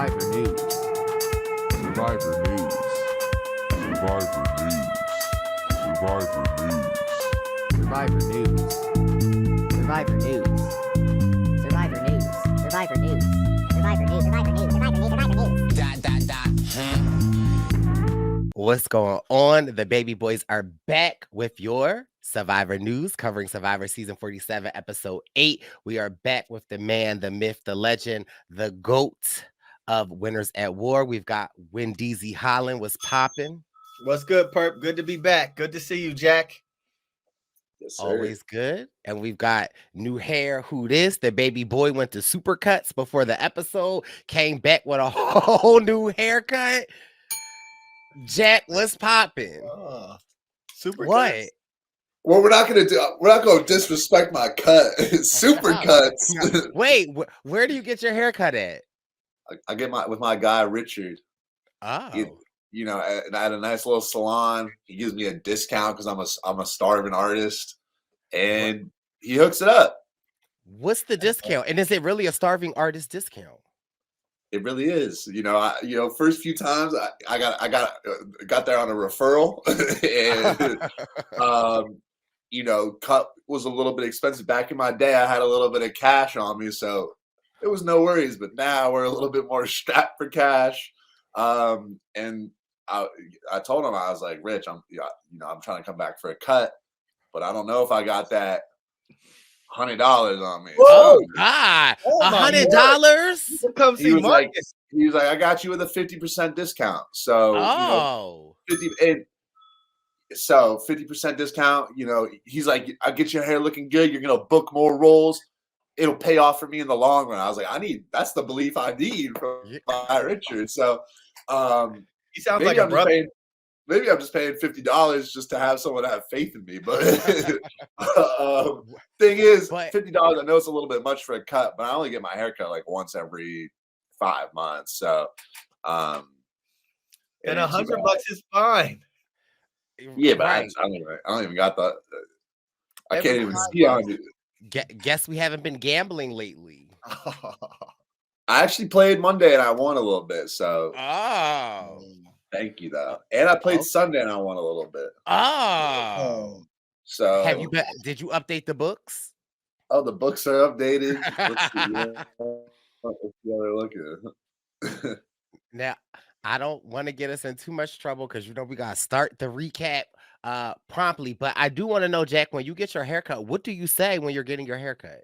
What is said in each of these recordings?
Survivor News. Survivor News. Survivor News. Survivor News. Survivor News. Survivor News. Survivor News. Survivor News. Survivor News. Survivor News. Survivor News. Survivor News. What's going on? The baby boys are back with your Survivor News, covering Survivor Season 47, Episode 8. We are back with the man, the myth, the legend, the GOAT of Winners at War. We've got Wendell Holland. What's popping? What's good, Perp? Good to be back. Good to see you, Jack. Yes, sir. Always good. And we've got new hair. Who this? The baby boy went to Supercuts before the episode, came back with a whole new haircut. Jack, what's popping? Super What? cuts. Well, we're not gonna disrespect my cut. Super cuts. Wait, where do you get your haircut at? I get with my guy Richard. Oh, You know, at a nice little salon. He gives me a discount because I'm a starving artist, and he hooks it up. what's the discount? And is it really a starving artist discount? It really is. You know, first few times I got there on a referral, and cut was a little bit expensive. Back in my day, I had a little bit of cash on me, so it was no worries. But now we're a little bit more strapped for cash. And I told him, I was like, Rich, I'm trying to come back for a cut, but I don't know if I got that $100 on me. Oh So God, Oh, my $100? Come he see was like, Marcus. I got you with a 50% discount. So Oh, 50% discount. He's like, I'll get your hair looking good. You're gonna book more roles. It'll pay off for me in the long run. I was like, that's the belief I need from my Richard. So He sounds maybe like a brother. Maybe I'm just paying $50 just to have someone have faith in me. But thing is, $50, I know it's a little bit much for a cut, but I only get my hair cut like once every 5 months. So And $100 is fine. yeah, but right. I don't even got that. I Every can't even 5 see on it. Guess we haven't been gambling lately. I actually played Monday and I won a little bit. So Oh, thank you though. And I played Sunday and I won a little bit. oh. So Did you update the books? Oh, the books are updated. Let's see how they're looking. Now, I don't want to get us in too much trouble because we gotta start the recap promptly. But I do want to know, Jack, when you get your haircut, what do you say when you're getting your haircut?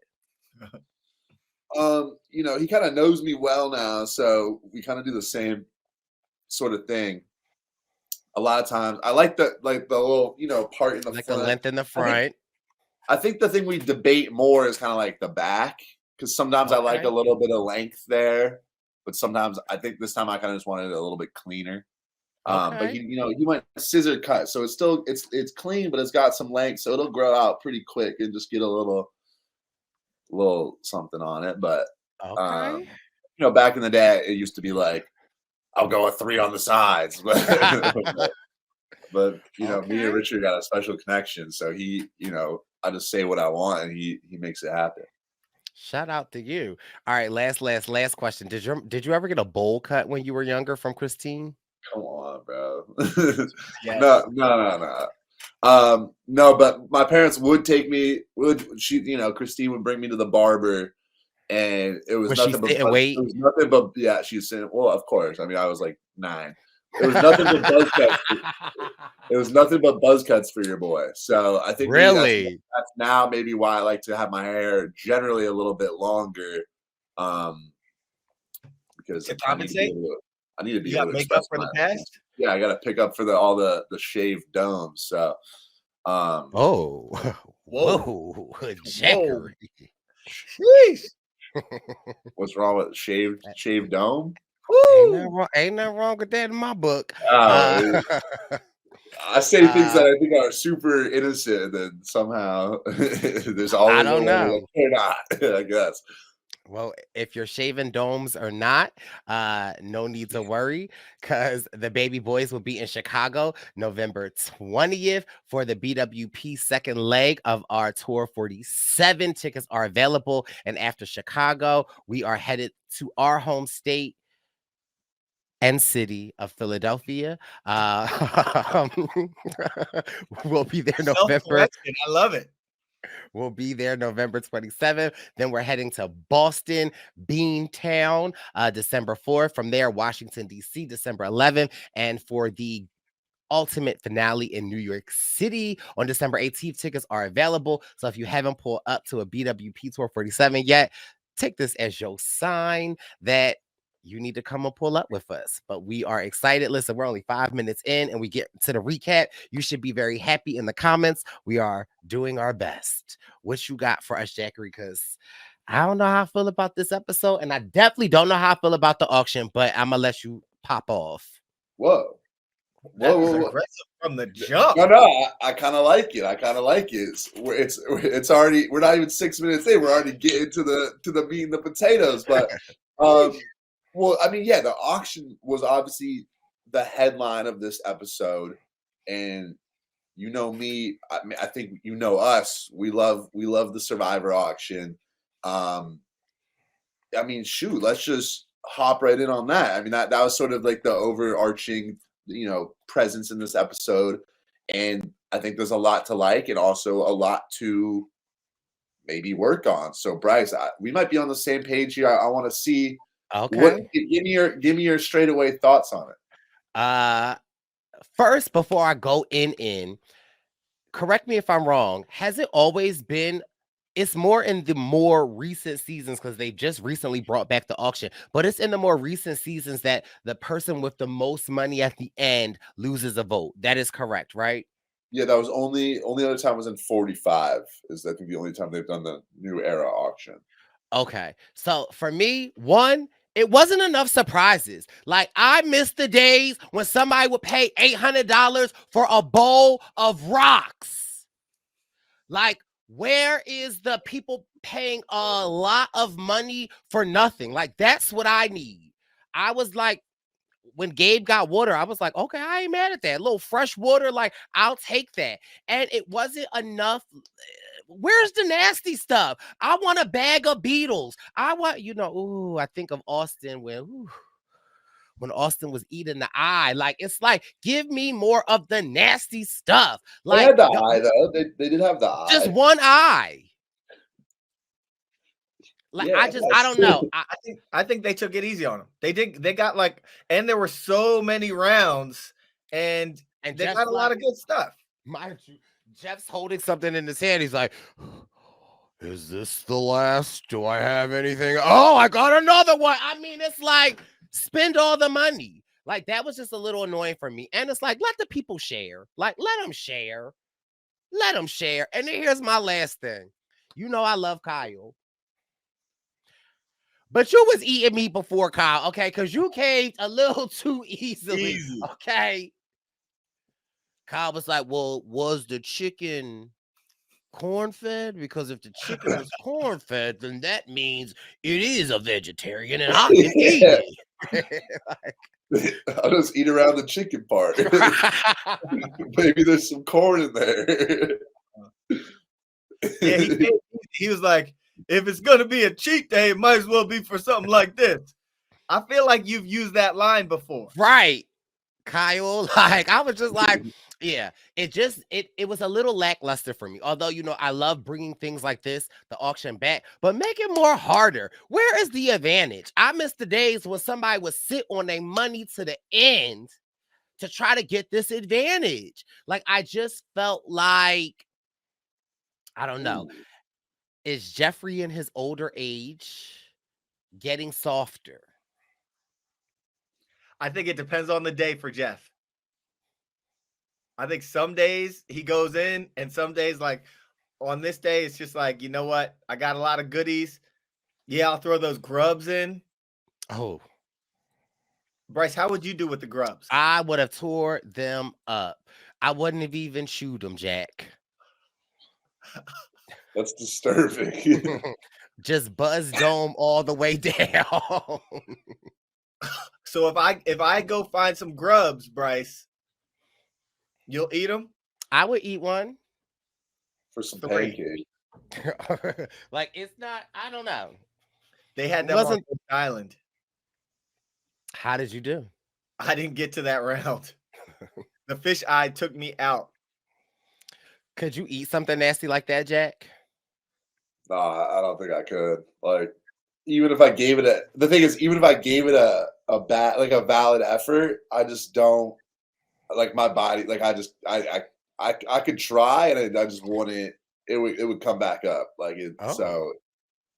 He kind of knows me well now, so we kind of do the same sort of thing. A lot of times, I like the little part in the Like front. the length in the front. I think the thing we debate more is kind of like the back, because sometimes I like a little bit of length there, but sometimes I think this time I kind of just wanted it a little bit cleaner. But he went scissor cut, so it's clean, but it's got some length, so it'll grow out pretty quick and just get a little something on it. But back in the day, it used to be like I'll go a 3 on the sides, but me and Richard got a special connection, so I just say what I want and he makes it happen. Shout out to you. All right, last question. Did you ever get a bowl cut when you were younger from Christine? Come on, bro. Yes. No, but my parents would take me. Christine would bring me to the barber, and it was nothing but wait. It was nothing but she's saying, well, of course. I mean, I was like 9. It was nothing but buzz cuts. It was nothing but buzz cuts for your boy. So I think really that's now maybe why I like to have my hair generally a little bit longer, because To compensate. I need to be You able got to makeup express for the past. Yeah, I got to pick up for all the shaved domes. So, whoa, Jackery. Jeez. What's wrong with shaved dome? Ain't nothing wrong with that in my book. I say things that I think are super innocent, and then somehow there's always I don't know. They're not, I guess. Well, if you're shaving domes or not, no need to worry, because the baby boys will be in Chicago November 20th for the BWP second leg of our Tour 47. Tickets are available. And after Chicago, we are headed to our home state, and city of Philadelphia. Uh, we'll be there November. Self-selection. I love it. We'll be there November 27th. Then we're heading to Boston, Beantown, December 4th. From there, Washington, D.C., December 11th. And for the ultimate finale in New York City on December 18th, tickets are available. So if you haven't pulled up to a BWP Tour 47 yet, take this as your sign that you need to come and pull up with us. But we are excited. Listen, we're only 5 minutes in and we get to the recap. You should be very happy in the comments. We are doing our best. What you got for us, Jackery? Because I don't know how I feel about this episode, and I definitely don't know how I feel about the auction, but I'm going to let you pop off. Whoa. That was aggressive from the jump. No, I kind of like it. It's already, we're not even 6 minutes in. We're already getting to the meat and the potatoes. But well, I mean, yeah, the auction was obviously the headline of this episode, and you know me. I think you know us. We love the Survivor auction. I mean, shoot, let's just hop right in on that. I mean, that was sort of like the overarching, presence in this episode, and I think there's a lot to like and also a lot to maybe work on. So Bryce, we might be on the same page here. I want to see give me your straightaway thoughts on it. First, before I go in, correct me if I'm wrong, has it always been, it's more in the more recent seasons because they just recently brought back the auction, but it's in the more recent seasons that the person with the most money at the end loses a vote. That is correct, right? Yeah, that was only other time was in 45 is I think the only time they've done the new era auction. Okay. So for me, one, it wasn't enough surprises. Like, I missed the days when somebody would pay $800 for a bowl of rocks. Like, where is the people paying a lot of money for nothing? Like, that's what I need. I was like, when Gabe got water, I was like, okay, I ain't mad at that. A little fresh water, like, I'll take that. And it wasn't enough. Where's the nasty stuff? I want a bag of Beatles. I want, I think of Austin when Austin was eating the eye. Like, it's like, give me more of the nasty stuff. Like, they had the eye, though. They did have the eye. Just one eye. Like, yeah, I don't know. I think they took it easy on them. They got like, and there were so many rounds, and they got a lot of good stuff. Mind you, Jeff's holding something in his hand. He's like, is this the last? Do I have anything? Oh, I got another one. I mean, it's like, spend all the money. Like, that was just a little annoying for me. And it's like, let the people share. Like, let them share. Let them share. And then here's my last thing. I love Kyle. But you was eating me before, Kyle, okay? Because you caved a little too easily, okay? Kyle was like, well, was the chicken corn-fed? Because if the chicken was corn-fed, then that means it is a vegetarian and I can eat it. I'll just eat around the chicken part. Maybe there's some corn in there. Yeah, he was like, if it's going to be a cheat day, it might as well be for something like this. I feel like you've used that line before. Right, Kyle. Like, I was just like, yeah, it was a little lackluster for me. Although, I love bringing things like this, the auction back, but make it more harder. Where is the advantage? I miss the days when somebody would sit on their money to the end to try to get this advantage. Like, I just felt like, I don't know. Is Jeffrey in his older age getting softer? I think it depends on the day for Jeff. I think some days he goes in and some days, like on this day, it's just like, you know what? I got a lot of goodies. Yeah, I'll throw those grubs in. Oh. Bryce, how would you do with the grubs? I would have tore them up. I wouldn't have even chewed them, Jack. That's disturbing. Just buzz dome all the way down. So if I go find some grubs, Bryce, you'll eat them? I would eat one. For some pancake. Like, it's not, I don't know. They had that on the island. How did you do? I didn't get to that round. The fish eye took me out. Could you eat something nasty like that, Jack? No, I don't think I could. Like, even if I gave it the thing is, even if I gave it a valid effort, I just don't like my body. Like, I could try, and I just wouldn't. It would come back up. Like it. Oh. So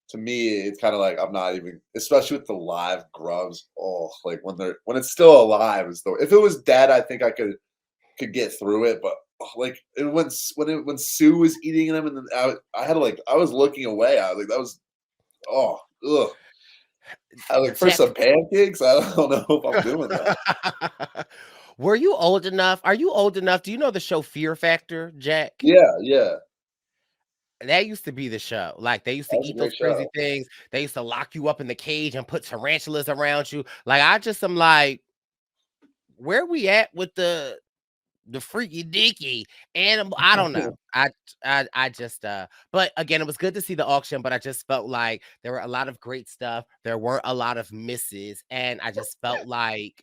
to me, it's kind of like I'm not even, especially with the live grubs. Oh, like when it's still alive is the. If it was dead, I think I could get through it, but like when Sue was eating them, and then I had to like I was looking away. I was like that was ugh. I like for Jack, some pancakes. I don't know if I'm doing that. were you old enough? Are you old enough? Do you know the show Fear Factor, Jack? Yeah. That used to be the show. Like they used to That was a eat great those crazy show. things. They used to lock you up in the cage and put tarantulas around you. Like I just am like, where we at with the freaky deaky animal? I don't know. I just but again, it was good to see the auction, but I just felt like there were a lot of great stuff. There weren't a lot of misses, and I just felt like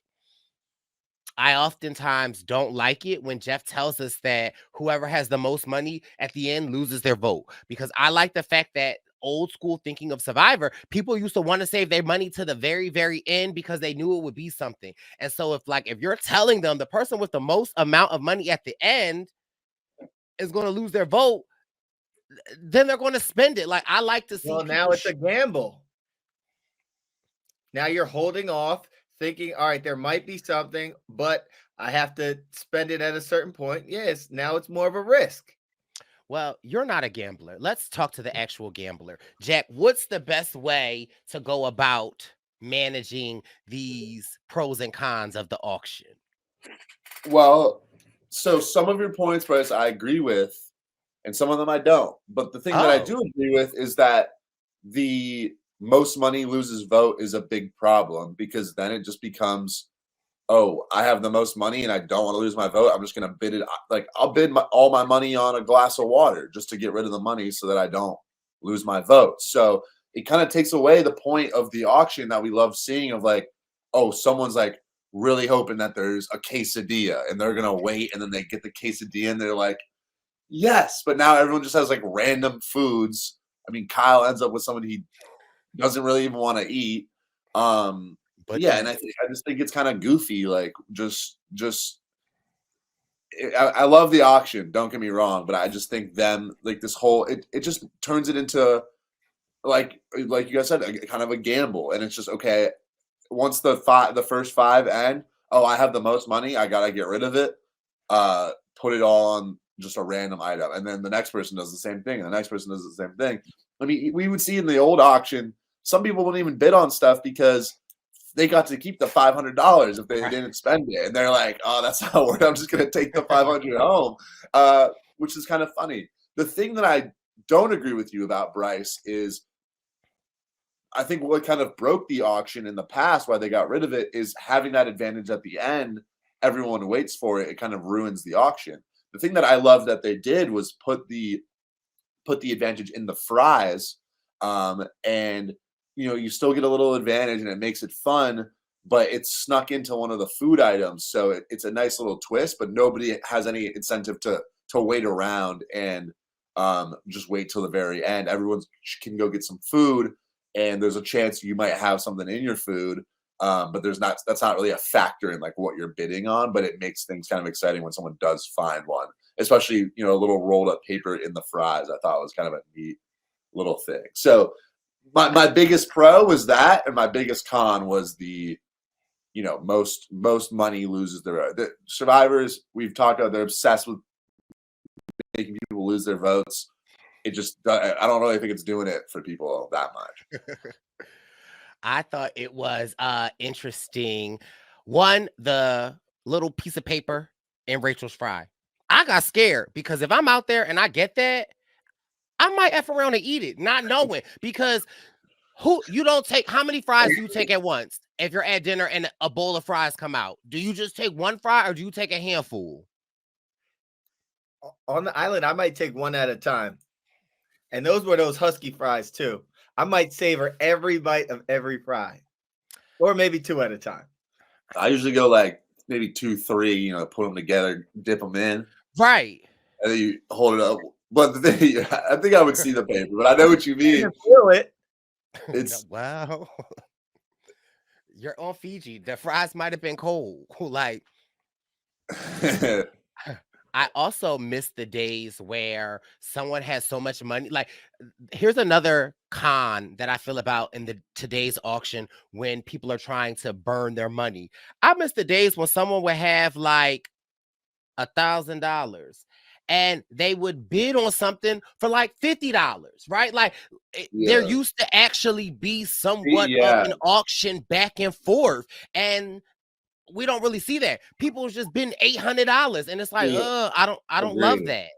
I oftentimes don't like it when Jeff tells us that whoever has the most money at the end loses their vote, because I like the fact that old school thinking of Survivor, people used to want to save their money to the very, very end because they knew it would be something. And so if you're telling them the person with the most amount of money at the end is going to lose their vote, then they're going to spend it. Like I like to see Well, now it's a gamble. Now you're holding off, thinking, all right, there might be something, but I have to spend it at a certain point. Yes, now it's more of a risk. Well, you're not a gambler. Let's talk to the actual gambler. Jack, what's the best way to go about managing these pros and cons of the auction? Well, so some of your points, Bryce, I agree with, and some of them I don't. But the thing that I Oh, do agree with is that the most money loses vote is a big problem, because then it just becomes, oh, I have the most money and I don't want to lose my vote. I'm just going to bid it. Like I'll bid all my money on a glass of water just to get rid of the money so that I don't lose my vote. So it kind of takes away the point of the auction that we love seeing of like, oh, someone's like really hoping that there's a quesadilla and they're going to wait, and then they get the quesadilla and they're like, yes. But now everyone just has like random foods. I mean, Kyle ends up with someone he doesn't really even want to eat. but Yeah, and I just think it's kind of goofy. Like, I love the auction. Don't get me wrong, but I just think them like this whole it just turns it into like you guys said, kind of a gamble, and it's just okay. Once the first five end, oh, I have the most money. I gotta get rid of it. Put it all on just a random item, and then the next person does the same thing, and the next person does the same thing. I mean, we would see in the old auction, some people wouldn't even bid on stuff because they got to keep the $500 if they didn't spend it, and they're like, "Oh, that's how it works. I'm just gonna take the 500 home," which is kind of funny. The thing that I don't agree with you about, Bryce, is I think what kind of broke the auction in the past, why they got rid of it, is having that advantage at the end. Everyone waits for it. It kind of ruins the auction. The thing that I love that they did was put the advantage in the fries, and you still get a little advantage, and it makes it fun. But it's snuck into one of the food items, so it's a nice little twist. But nobody has any incentive to wait around and just wait till the very end. Everyone can go get some food, and there's a chance you might have something in your food, but that's not really a factor in like what you're bidding on. But it makes things kind of exciting when someone does find one, especially a little rolled up paper in the fries. I thought was kind of a neat little thing. So my biggest pro was that, and my biggest con was the most money loses the survivors. We've talked about, they're obsessed with making people lose their votes. It just, I don't really think it's doing it for people that much. I thought it was interesting. One, the little piece of paper in Rachel's fry. I got scared because if I'm out there and I get that, I might F around and eat it, not knowing, because you don't take, how many fries do you take at once? If you're at dinner and a bowl of fries come out, do you just take one fry or do you take a handful? On the island, I might take one at a time. And those were those husky fries too. I might savor every bite of every fry, or maybe two at a time. I usually go like maybe 2, 3. You know, put them together, dip them in, Right. and then you hold it up. But the thing, I think I would see the paper, but I know what you You mean. can feel it. No, It's well, you're on Fiji. The fries might have been cold. Like, I also miss the days where someone has so much money. Like, here's another con that I feel about in the today's auction when people are trying to burn their money. I miss the days when someone would have like $1,000 and they would bid on something for like $50, right? Like there yeah, used to actually be somewhat of yeah, an auction back and forth. And we don't really see that. People's just been $800, and it's like, yeah. I don't love Agreed. that.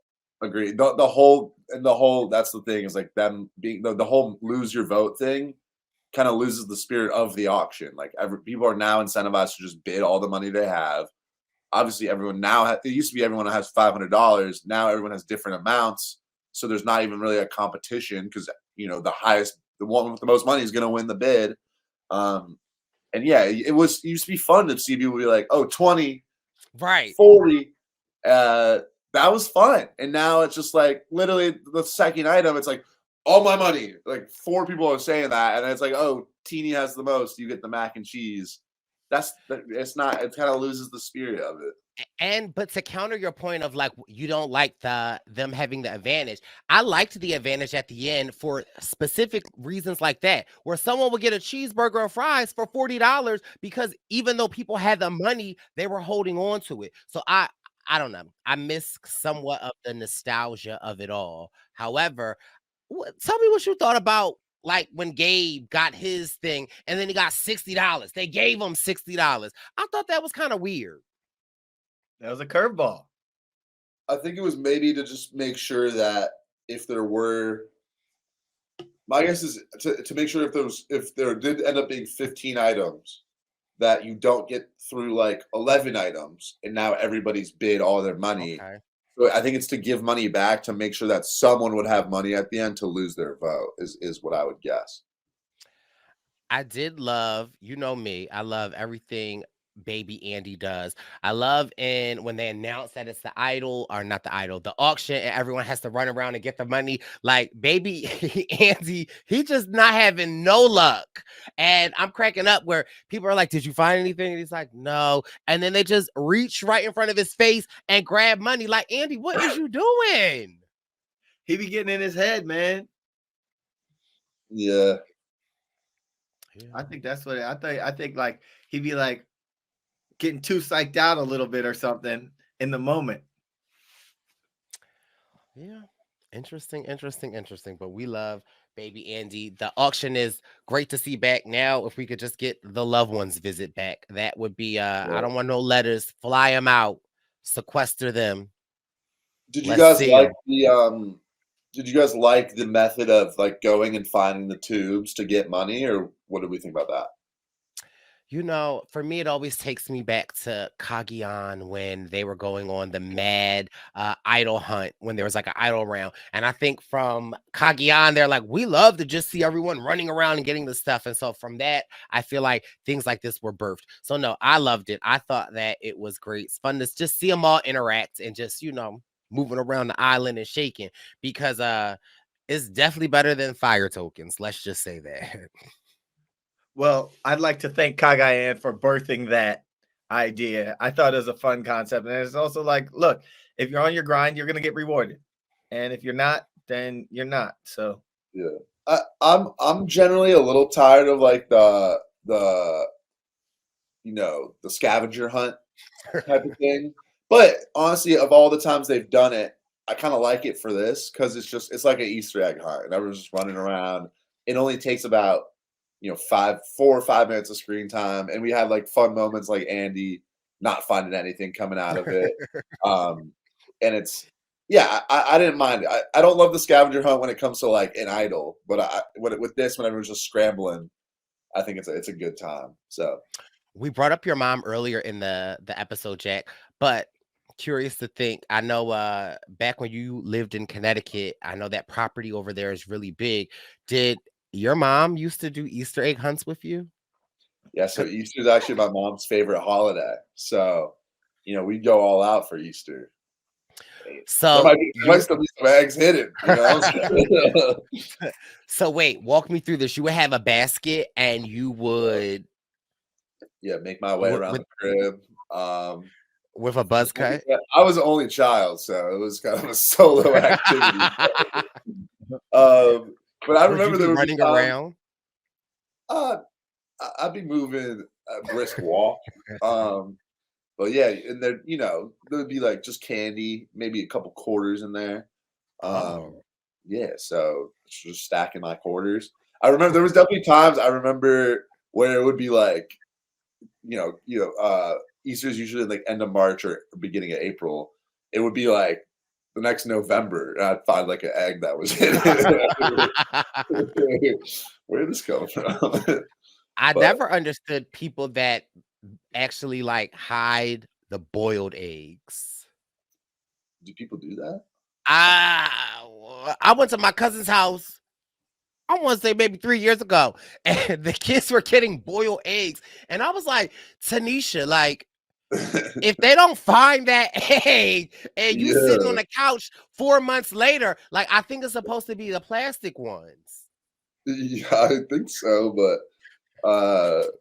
Agreed. The whole that's the thing is like them being the whole lose your vote thing kind of loses the spirit of the auction. Like people are now incentivized to just bid all the money they have. Obviously, everyone now it used to be everyone has $500. Now everyone has different amounts, so there's not even really a competition because the one with the most money is going to win the bid. Um, and yeah, it used to be fun to see people be like, oh, 20, Right. 40. That was fun. And now it's just like literally the second item, it's like all my money. Like 4 people are saying that, and it's like, oh, Teeny has the most. You get the mac and cheese. It's not. It kind of loses the spirit of it. And but to counter your point of like you don't like them having the advantage, I liked the advantage at the end for specific reasons like that, where someone would get a cheeseburger and fries for $40 because even though people had the money, they were holding on to it. So I don't know. I miss somewhat of the nostalgia of it all. However, tell me what you thought about like when Gabe got his thing and then he got $60. They gave him $60. I thought that was kind of weird. That was a curveball. I think it was maybe to just make sure that if there were, my guess is to make sure if there did end up being 15 items, that you don't get through like 11 items and now everybody's bid all their money. Okay. So I think it's to give money back to make sure that someone would have money at the end to lose their vote is what I would guess. I did love, you know me, I love everything baby Andy does. I love in when they announce that it's the idol or not the idol, the auction, and everyone has to run around and get the money. Like baby Andy, he just not having no luck. And I'm cracking up where people are like, did you find anything? And he's like, no. And then they just reach right in front of his face and grab money. Like, Andy, what is you doing? He be getting in his head, man. Yeah. I think that's what I think like he'd be like getting too psyched out a little bit or something in the moment. Yeah. Interesting. But we love baby Andy. The auction is great to see back now. If we could just get the loved ones visit back, that would be I Yeah. don't want no letters. Fly them out, sequester them. Did you Let's guys see like 'em. did you guys like the method of like going and finding the tubes to get money, or what did we think about that? You know, for me, it always takes me back to Kagian when they were going on the mad idol hunt when there was like an idol round. And I think from Kagian, they're like, we love to just see everyone running around and getting the stuff. And so from that, I feel like things like this were birthed. So no, I loved it. I thought that it was great. It's fun to just see them all interact and just, moving around the island and shaking because it's definitely better than fire tokens. Let's just say that. Well, I'd like to thank Kagayan for birthing that idea. I thought it was a fun concept. And it's also like, look, if you're on your grind, you're gonna get rewarded. And if you're not, then you're not. So Yeah. I'm generally a little tired of like the the scavenger hunt type of thing. But honestly, of all the times they've done it, I kind of like it for this because it's like an Easter egg hunt and everyone's just running around. It only takes about 4 or 5 minutes of screen time, and we had like fun moments like Andy not finding anything coming out of it. And it's yeah, I didn't mind it. I don't love the scavenger hunt when it comes to like an idol, but with this when everyone's just scrambling, I think it's a good time. So We brought up your mom earlier in the episode, Jack, but curious to think. I know back when you lived in Connecticut, I know that property over there is really big. Did your mom used to do Easter egg hunts with you? Yeah, so Easter is actually my mom's favorite holiday. So, we go all out for Easter. There So might still be some eggs hidden, So wait, walk me through this. You would have a basket and you would Yeah, make my way around the crib. with a buzz cut. I was the only child, so it was kind of a solo activity. But I remember there would running around. I'd be moving a brisk walk. But yeah, and there would be like just candy, maybe a couple quarters in there. Yeah, so just stacking my quarters. I remember there was definitely times I remember where it would be like, Easter's usually like end of March or beginning of April. It would be like the next November, and I'd find like an egg that was in it. Where did this come from? I never understood people that actually like hide the boiled eggs. Do people do that? I went to my cousin's house, I want to say maybe 3 years ago, and the kids were getting boiled eggs. And I was like, Tanisha, like, if they don't find that egg and you sitting on the couch 4 months later, like, I think it's supposed to be the plastic ones. Yeah, I think so, but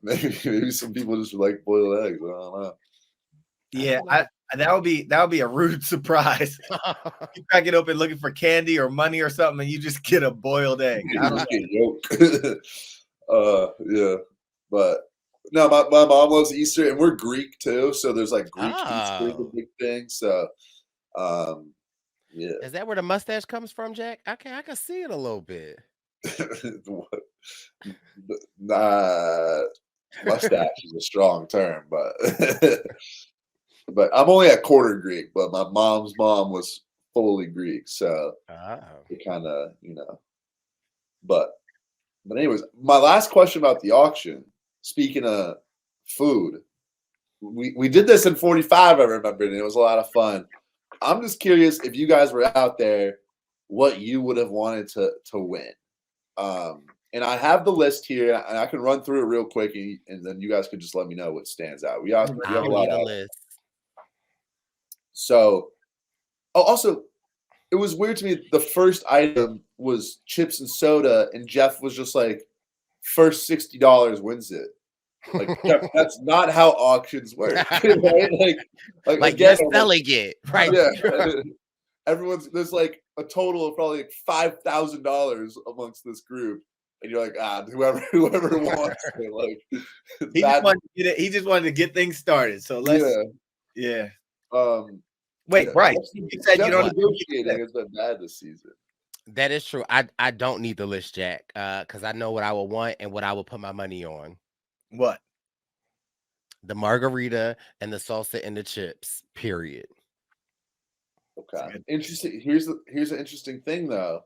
maybe some people just like boiled eggs. I don't know. Yeah, that would be a rude surprise. You crack it open looking for candy or money or something, and you just get a boiled egg. I don't know. Yeah, but no, my mom loves Easter, and we're Greek too, so there's like Greek Easter is a big thing. So, yeah. Is that where the mustache comes from, Jack? Okay, I can see it a little bit. Mustache is a strong term, but but I'm only a quarter Greek. But my mom's mom was fully Greek, so it kind of But anyways, my last question about the auction. Speaking of food, we did this in 45. I remember, and it was a lot of fun. I'm just curious if you guys were out there, what you would have wanted to win. And I have the list here, and I can run through it real quick, and then you guys could just let me know what stands out. We have a lot of list. So, also, it was weird to me. The first item was chips and soda, and Jeff was just like, first $60 wins it. Like, Jeff, that's not how auctions work. Right? Like you're selling it, right? Yeah. There's like a total of probably like $5,000 amongst this group, and you're like, whoever wants it. Like, he just wanted to get things started. So let's yeah. Wait, Bryce, you said you don't negotiating has been bad this season. That is true. I don't need the list, Jack, because I know what I will want and what I will put my money on. What? The margarita and the salsa and the chips. Period. Okay. Interesting. Here's an interesting thing though.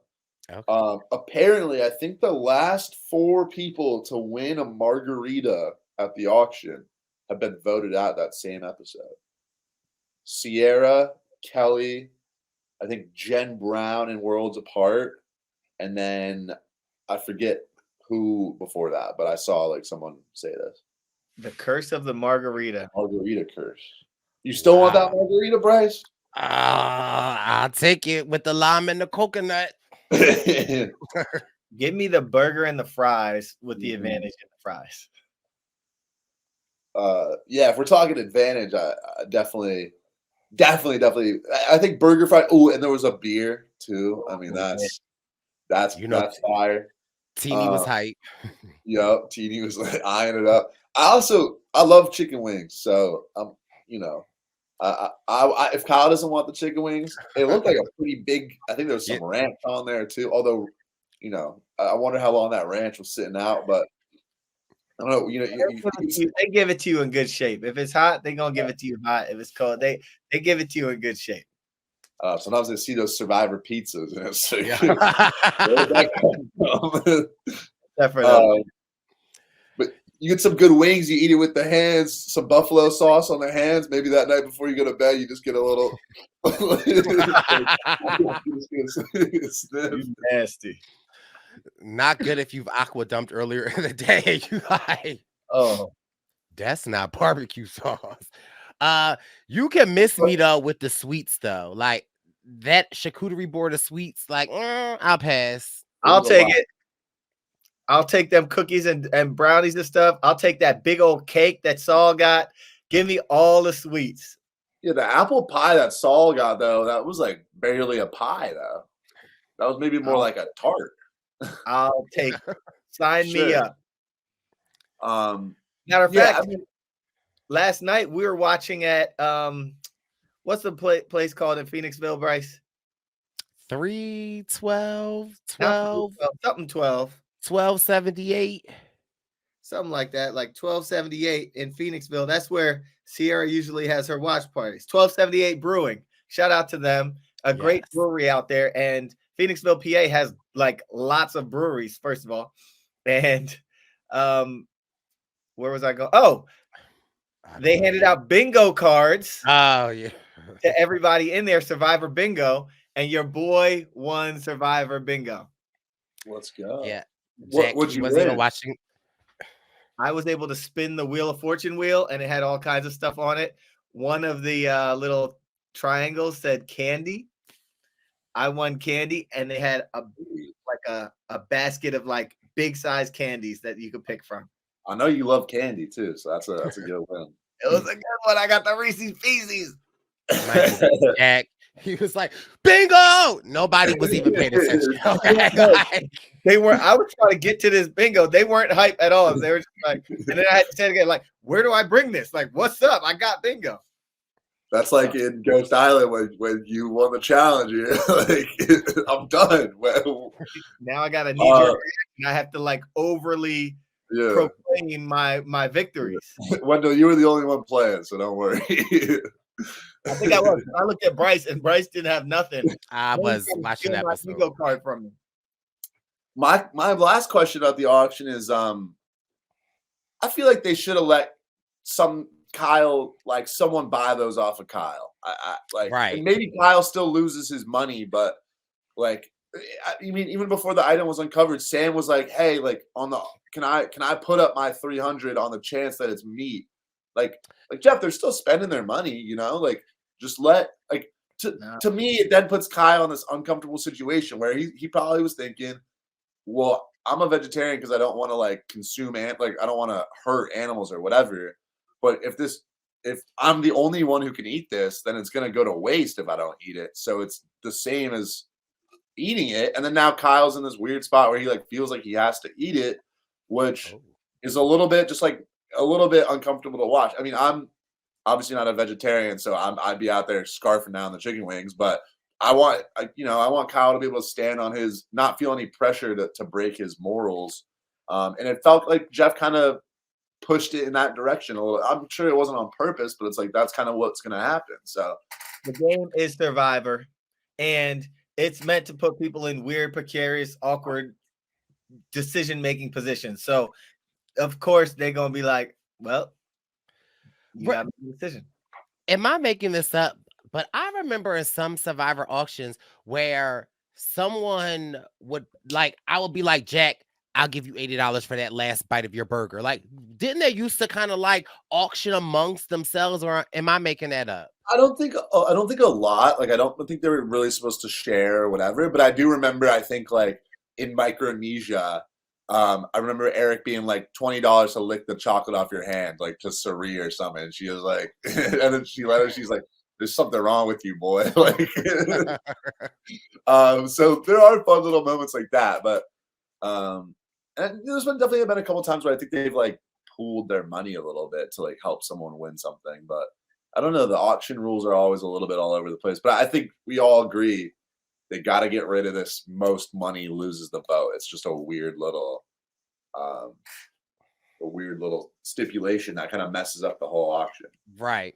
Okay. Apparently, I think the last 4 people to win a margarita at the auction have been voted out that same episode. Sierra, Kelly, I think Jen Brown and Worlds Apart, and then I forget who before that, but I saw like someone say this. The curse of the margarita. Margarita curse. You still want that margarita, Bryce? I'll take it with the lime and the coconut. Give me the burger and the fries with the advantage in the fries. Yeah, if we're talking advantage, I definitely. I think burger fry. Oh, and there was a beer too. I mean, that's fire. Teeny was hype. Yeah, Teeny was like eyeing it up. I love chicken wings, so if Kyle doesn't want the chicken wings, it looked like a pretty big. I think there was some ranch on there too. Although, I wonder how long that ranch was sitting out. But I don't know. They give it to you in good shape. If it's hot, they're gonna give it to you hot. If it's cold, they give it to you in good shape. Sometimes I see those Survivor pizzas, and it's like, but you get some good wings. You eat it with the hands, some buffalo sauce on the hands. Maybe that night before you go to bed, you just get a little. Nasty. Not good if you've aqua dumped earlier in the day. You like, That's not barbecue sauce. You can miss me though with the sweets though. Like that charcuterie board of sweets, like I'll pass. I'll was a take lot. it. I'll take them cookies and brownies and stuff. I'll take that big old cake that Saul got. Give me all the sweets. Yeah, the apple pie that Saul got though, that was like barely a pie though. That was maybe more I'll, like a tart. I'll take it. Sign me Sure. up. Um, Matter of yeah, fact, I mean, last night we were watching at what's the place called in Phoenixville, Bryce? 3, 12, Not 12, 12, something 12. 1278. Something like that, like 1278 in Phoenixville. That's where Sierra usually has her watch parties. 1278 Brewing. Shout out to them. A great Yes. brewery out there. And Phoenixville, PA has like lots of breweries, first of all. And where was I going? Oh, they handed out bingo cards Oh yeah. to everybody in there, Survivor Bingo, and your boy won Survivor Bingo. let's go. Yeah. What Jack, would he you wasn't even win? watching. I was able to spin the Wheel of Fortune wheel, and it had all kinds of stuff on it. One of the little triangles said candy. I won candy, and they had a basket of like big size candies that you could pick from. I know you love candy too, so that's a good win. It was a good one. I got the Reese's Pieces. Jack, he was like, bingo! Nobody was even paying attention. Okay? Like, They were. I was trying to get to this bingo. They weren't hype at all. They were just like, and then I had to say it again, like, where do I bring this? Like, what's up? I got bingo. That's like in Ghost Island when you won the challenge. You're like, I'm done. Well, Now I got a knee-jerk reaction. I have to like overly yeah. proclaim my victories. Wendell, you were the only one playing, so don't worry. I think I was. I looked at Bryce, and Bryce didn't have nothing. I was watching that my episode. bingo card from me. My last question about the auction is I feel like they should have let Kyle, like someone buy those off of Kyle. Like Right. and maybe Kyle still loses his money, but like I mean, even before the item was uncovered, Sam was like, "Hey, like can I put up my 300 on the chance that it's meat?" Like Jeff, they're still spending their money, you know. Like just let to me, it then puts Kyle in this uncomfortable situation where he probably was thinking, well, I'm a vegetarian because I don't want to like consume I don't want to hurt animals or whatever. But if I'm the only one who can eat this, then it's gonna go to waste if I don't eat it. So it's the same as eating it. And then now Kyle's in this weird spot where he like feels like he has to eat it, which is a little bit uncomfortable to watch. I mean, I'm obviously not a vegetarian, so I'd be out there scarfing down the chicken wings, but I want Kyle to be able to stand on his, not feel any pressure to break his morals. And it felt like Jeff kind of pushed it in that direction a little. I'm sure it wasn't on purpose, but it's like that's kind of what's going to happen. So the game is Survivor, and it's meant to put people in weird, precarious, awkward decision-making positions. So, of course, they're gonna be like, "Well, you got to make a decision." Am I making this up? But I remember in some Survivor auctions where someone would like, I would be like, Jack, I'll give you $80 for that last bite of your burger. Like, didn't they used to kind of like auction amongst themselves, or am I making that up? I don't think a lot. Like I don't think they were really supposed to share or whatever. But I do remember. I think like in Micronesia, I remember Eric being like $20 to lick the chocolate off your hand, like to Sari or something. And she was like, and then she let her. She's like, "There's something wrong with you, boy." Like, so there are fun little moments like that. But and there's definitely been a couple times where I think they've like pooled their money a little bit to like help someone win something. But I don't know. The auction rules are always a little bit all over the place. But I think we all agree they got to get rid of this. Most money loses the vote. It's just a weird little stipulation that kind of messes up the whole auction. Right.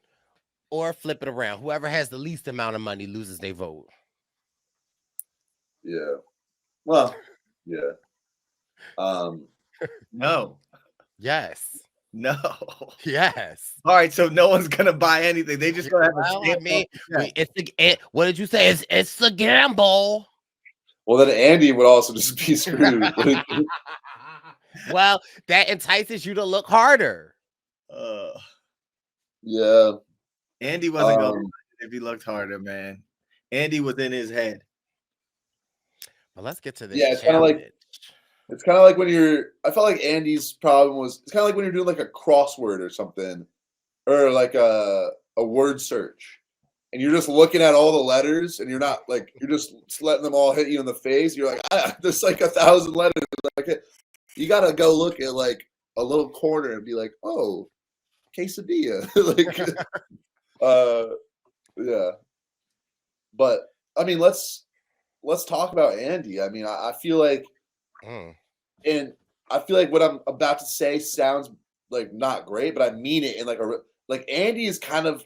Or flip it around. Whoever has the least amount of money loses their vote. Yeah. Well, yeah. No. Yes. No. Yes. All right, so no one's gonna buy anything. They just gonna have a Well, I stamp mean, on the check. what did you say? It's a gamble. Well, then Andy would also just be screwed. Well, that entices you to look harder. Yeah. Andy wasn't going to Um, if he looked harder, man. Andy was in his head. Well, let's get to this Yeah, it's kinda like challenge. it's kind of like when you're. I felt like Andy's problem was. It's kind of like when you're doing like a crossword or something, or like a word search, and you're just looking at all the letters, and you're not like you're just letting them all hit you in the face. You're like, there's like 1,000 letters. Like you gotta go look at like a little corner and be like, oh, quesadilla. Like, yeah. But I mean, let's talk about Andy. I mean, I feel like. Mm. And I feel like what I'm about to say sounds like not great, but I mean it in like Andy is kind of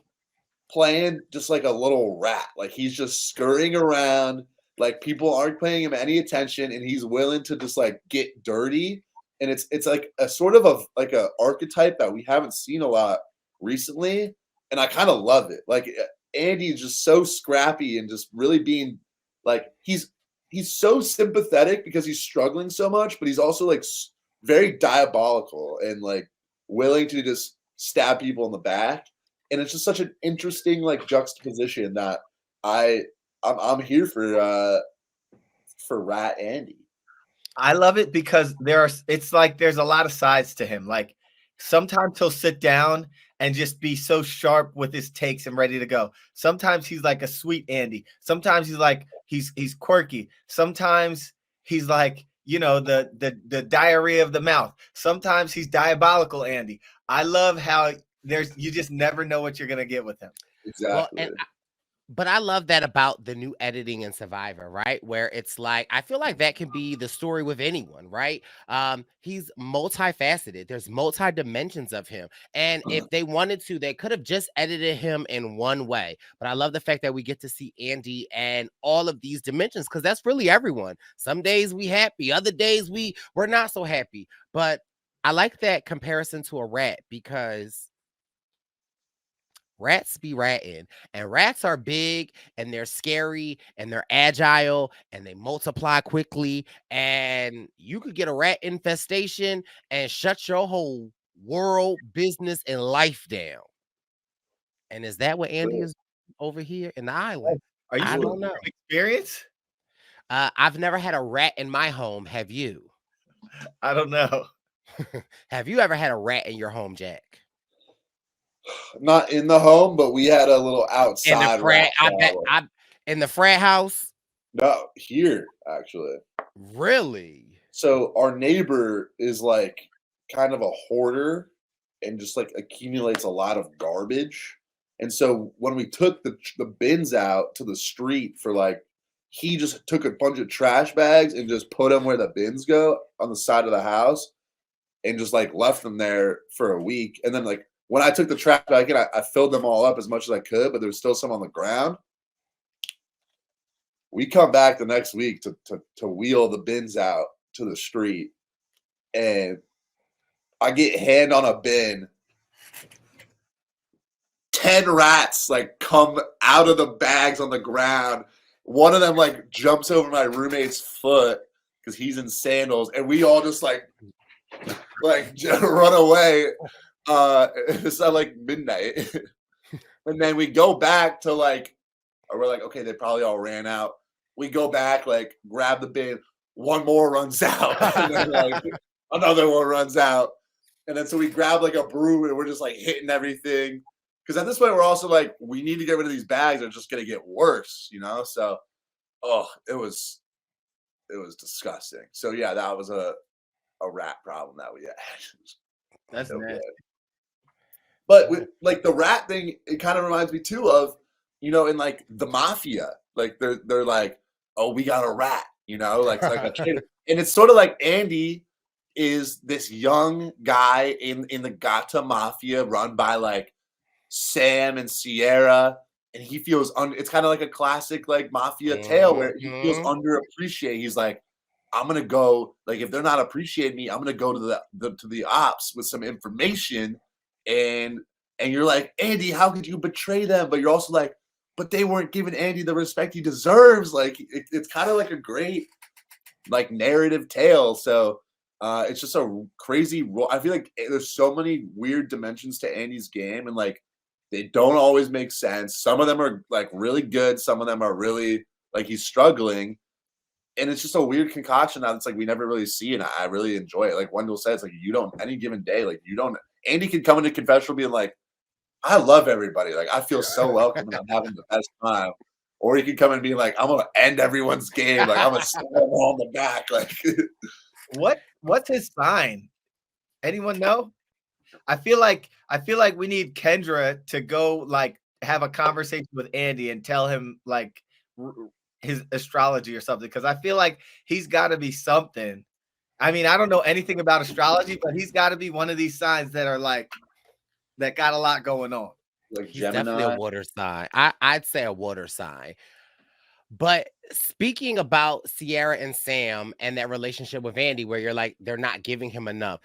playing just like a little rat. Like he's just scurrying around, like people aren't paying him any attention, and he's willing to just like get dirty. And it's like a sort of like a archetype that we haven't seen a lot recently, and I kind of love it. Like Andy is just so scrappy and just really being like he's so sympathetic because he's struggling so much, but he's also like very diabolical and like willing to just stab people in the back. And it's just such an interesting like juxtaposition that I'm here for Rat Andy. I love it because it's like there's a lot of sides to him. Like sometimes he'll sit down and just be so sharp with his takes and ready to go. Sometimes he's like a sweet Andy. Sometimes he's like he's quirky. Sometimes he's like, the diarrhea of the mouth. Sometimes he's diabolical Andy. I love how you just never know what you're gonna get with him. Exactly. But I love that about the new editing in Survivor, right? Where it's like, I feel like that can be the story with anyone, right? He's multifaceted. There's multi dimensions of him. And if they wanted to, they could have just edited him in one way. But I love the fact that we get to see Andy and all of these dimensions, because that's really everyone. Some days we happy, other days we're not so happy. But I like that comparison to a rat, because rats be ratting, and rats are big and they're scary and they're agile and they multiply quickly. And you could get a rat infestation and shut your whole world, business, and life down. And is that what Andy is over here in the island? Are you I don't know. experience? I've never had a rat in my home. Have you? I don't know. Have you ever had a rat in your home, Jack? Not in the home, but we had a little outside. In the frat, in the frat house. No, here actually. Really? So our neighbor is like kind of a hoarder and just like accumulates a lot of garbage. And so when we took the bins out to the street for like, he just took a bunch of trash bags and just put them where the bins go on the side of the house, and just like left them there for a week. And then like when I took the trash bag in, I filled them all up as much as I could, but there was still some on the ground. We come back the next week to wheel the bins out to the street, and I get hand on a bin. 10 rats like come out of the bags on the ground. One of them like jumps over my roommate's foot because he's in sandals, and we all just like run away. It's at like midnight. And then we go back to like, we're like, okay, they probably all ran out. We go back, like grab the bin. One more runs out. And then like another one runs out. And then so we grab like a broom and we're just like hitting everything. Because at this point we're also like, we need to get rid of these bags. They're just gonna get worse, So it was disgusting. So yeah, that was a rat problem that we had. That's nasty. But with like the rat thing, it kind of reminds me too of, in like the mafia, like they're like, oh, we got a rat, like a kid. And it's sort of like Andy is this young guy in the Gata mafia run by like Sam and Sierra, and he feels it's kind of like a classic like mafia tale where he feels underappreciated. He's like, I'm gonna go, like if they're not appreciating me, I'm gonna go to the ops with some information. And you're like, Andy, how could you betray them? But you're also like, but they weren't giving Andy the respect he deserves. Like it's kind of like a great like narrative tale. So It's just a crazy role. I feel like there's so many weird dimensions to Andy's game, and like they don't always make sense. Some of them are like really good. Some of them are really like he's struggling, and it's just a weird concoction that it's like we never really see, and I really enjoy it. Like Wendell says, like you don't any given day, like you don't. Andy can come into confessional being like, I love everybody. Like I feel so welcome and I'm having the best time. Or he can come and be like, I'm gonna end everyone's game. Like I'm gonna slam them all in the back. Like What's his sign? Anyone know? I feel like we need Kendra to go like have a conversation with Andy and tell him like his astrology or something, because I feel like he's got to be something. I mean, I don't know anything about astrology, but he's got to be one of these signs that are like that got a lot going on. like He's definitely a water sign. I'd say a water sign. But speaking about Sierra and Sam and that relationship with Andy, where you're like, they're not giving him enough.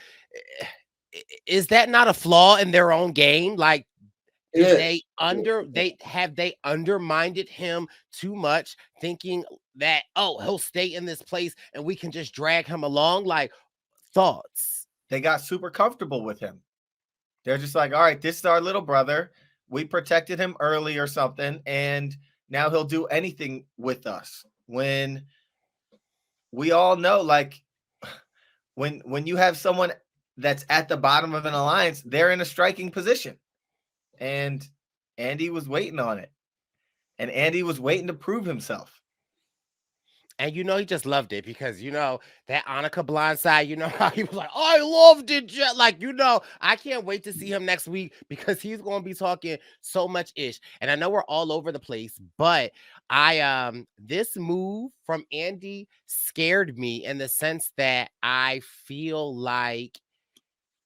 Is that not a flaw in their own game? Like, they undermined him too much, thinking that, oh, he'll stay in this place and we can just drag him along? Like, thoughts? They got super comfortable with him. They're just like, all right, this is our little brother. We protected him early or something, and now he'll do anything with us. When we all know, like, when you have someone that's at the bottom of an alliance, they're in a striking position. And Andy was waiting on it. And Andy was waiting to prove himself. And he just loved it because that Annika blindside, how he was like, I loved it. Like, I can't wait to see him next week because he's going to be talking so much ish. And I know we're all over the place, but this move from Andy scared me in the sense that I feel like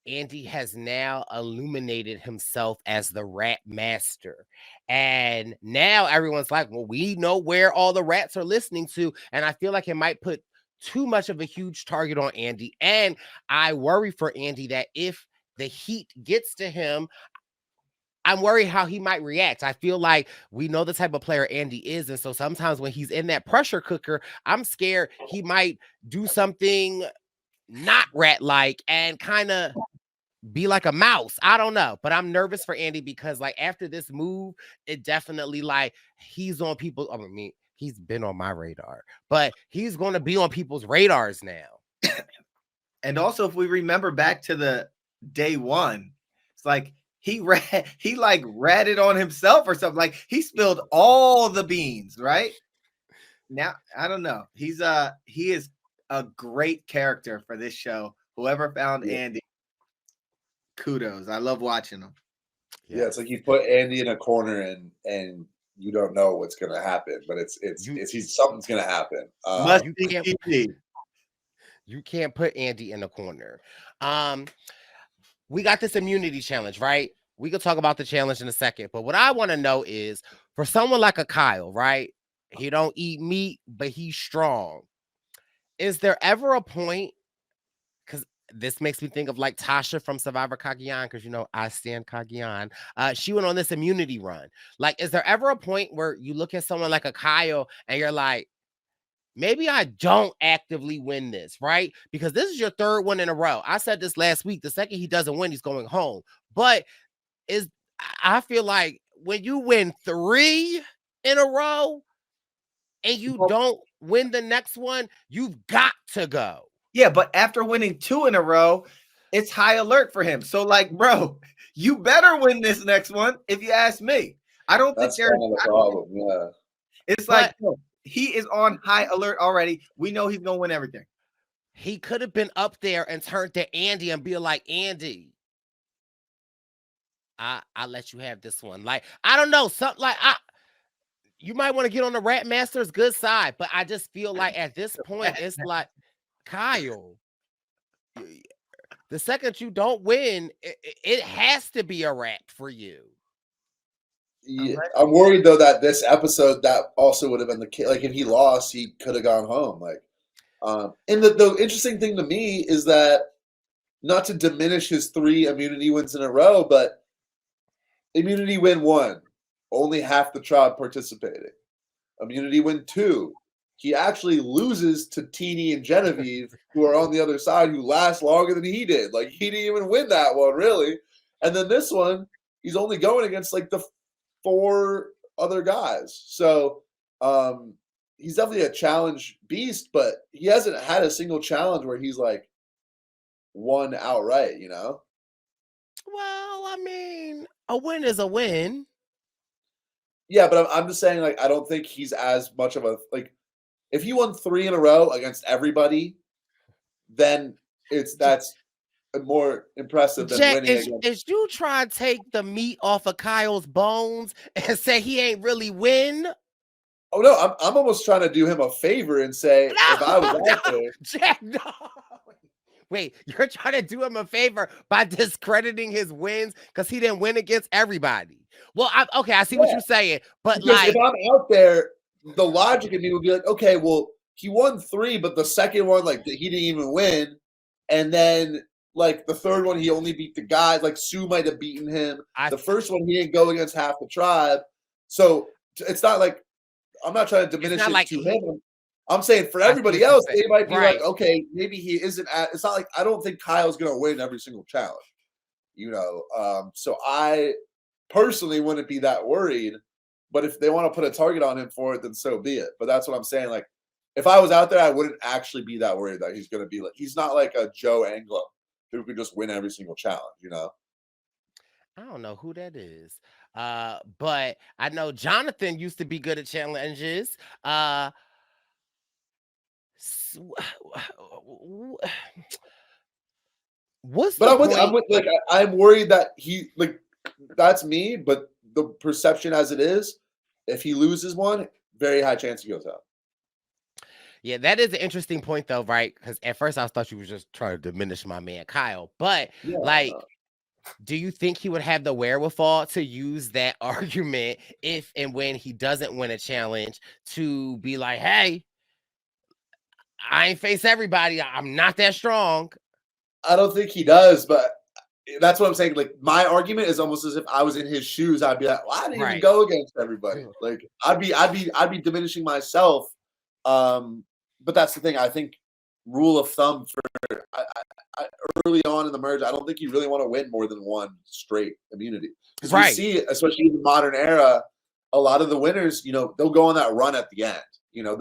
Andy has now illuminated himself as the rat master. And now everyone's like, well, we know where all the rats are listening to. And I feel like it might put too much of a huge target on Andy. And I worry for Andy that if the heat gets to him, I'm worried how he might react. I feel like we know the type of player Andy is. And so sometimes when he's in that pressure cooker, I'm scared he might do something not rat-like and kind of be like a mouse. I don't know, but I'm nervous for Andy because like after this move, it definitely like he's on people. I mean, he's been on my radar, but he's going to be on people's radars now. And also, if we remember back to the day one, it's like he like ratted on himself or something. Like he spilled all the beans, right? Now I don't know. He is a great character for this show. Whoever found Andy, kudos. I love watching him. Yeah, it's like you put Andy in a corner and you don't know what's gonna happen, but something's gonna happen. You can't put Andy in a corner. We got this immunity challenge, right? We could talk about the challenge in a second, but what I want to know is for someone like a Kyle, right? He don't eat meat, but he's strong. Is there ever a point? Because this makes me think of like Tasha from Survivor Cagayan, because I stand Cagayan. She went on this immunity run. Like, is there ever a point where you look at someone like a Kyle and you're like, maybe I don't actively win this, right? Because this is your third one in a row. I said this last week. The second he doesn't win, he's going home. But I feel like when you win 3 in a row and you don't win the next one, you've got to go. Yeah, but after winning 2 in a row, it's high alert for him. So, like, bro, you better win this next one, if you ask me. I don't think there's a problem. Yeah, it's like he is on high alert already. We know he's gonna win everything. He could have been up there and turned to Andy and be like, Andy, I'll let you have this one. Like, I don't know, something like you might want to get on the Rat Master's good side, but I just feel like at this point, it's like, Kyle, the second you don't win, it has to be a wrap for you. Yeah, I'm worried though that this episode that also would have been the case. Like if he lost, he could have gone home. Like, and the interesting thing to me is that not to diminish his 3 immunity wins in a row, but immunity win 1, only half the tribe participating. Immunity win 2, he actually loses to Teeny and Genevieve, who are on the other side, who last longer than he did. Like, he didn't even win that one, really. And then this one, he's only going against like the 4 other guys. So he's definitely a challenge beast, but he hasn't had a single challenge where he's like won outright, you know? Well, I mean, a win is a win. Yeah, but I'm just saying, like, I don't think he's as much of a like. If he won 3 in a row against everybody, then that's more impressive than Jack, winning against. is you trying to take the meat off of Kyle's bones and say he ain't really win? Oh no, I'm almost trying to do him a favor and say if I was out there, Jack, no. Wait, you're trying to do him a favor by discrediting his wins because he didn't win against everybody. Well, okay, I see what you're saying, but because like, if I'm out there, the logic in me would be like, okay, well, he won 3, but the second one, like, he didn't even win, and then like the third one, he only beat the guys. Like Sue might have beaten him. The first one, he didn't go against half the tribe, so it's not like I'm not trying to diminish it like to him. I'm saying for everybody else, they might be like, okay, maybe he isn't. It's not like I don't think Kyle's going to win every single challenge, you know. So I personally wouldn't be that worried. But if they want to put a target on him for it, then so be it. But that's what I'm saying. Like, if I was out there, I wouldn't actually be that worried that he's going to be like. He's not like a Joe Anglo who could just win every single challenge, you know. I don't know who that is. But I know Jonathan used to be good at challenges. What's But the I'm point? with I'm worried that he like that's me, but the perception as it is, if he loses one, very high chance he goes out. Yeah, that is an interesting point though, right? Because at first I thought you was just trying to diminish my man Kyle, but like, do you think he would have the wherewithal to use that argument if and when he doesn't win a challenge to be like, hey, I ain't face everybody. I'm not that strong. I don't think he does, but that's what I'm saying. Like my argument is almost as if I was in his shoes. I'd be like, well, I didn't even go against everybody. Like I'd be diminishing myself. But that's the thing. I think rule of thumb for early on in the merge, I don't think you really want to win more than one straight immunity because we see, especially in the modern era, a lot of the winners, you know, they'll go on that run at the end. You know,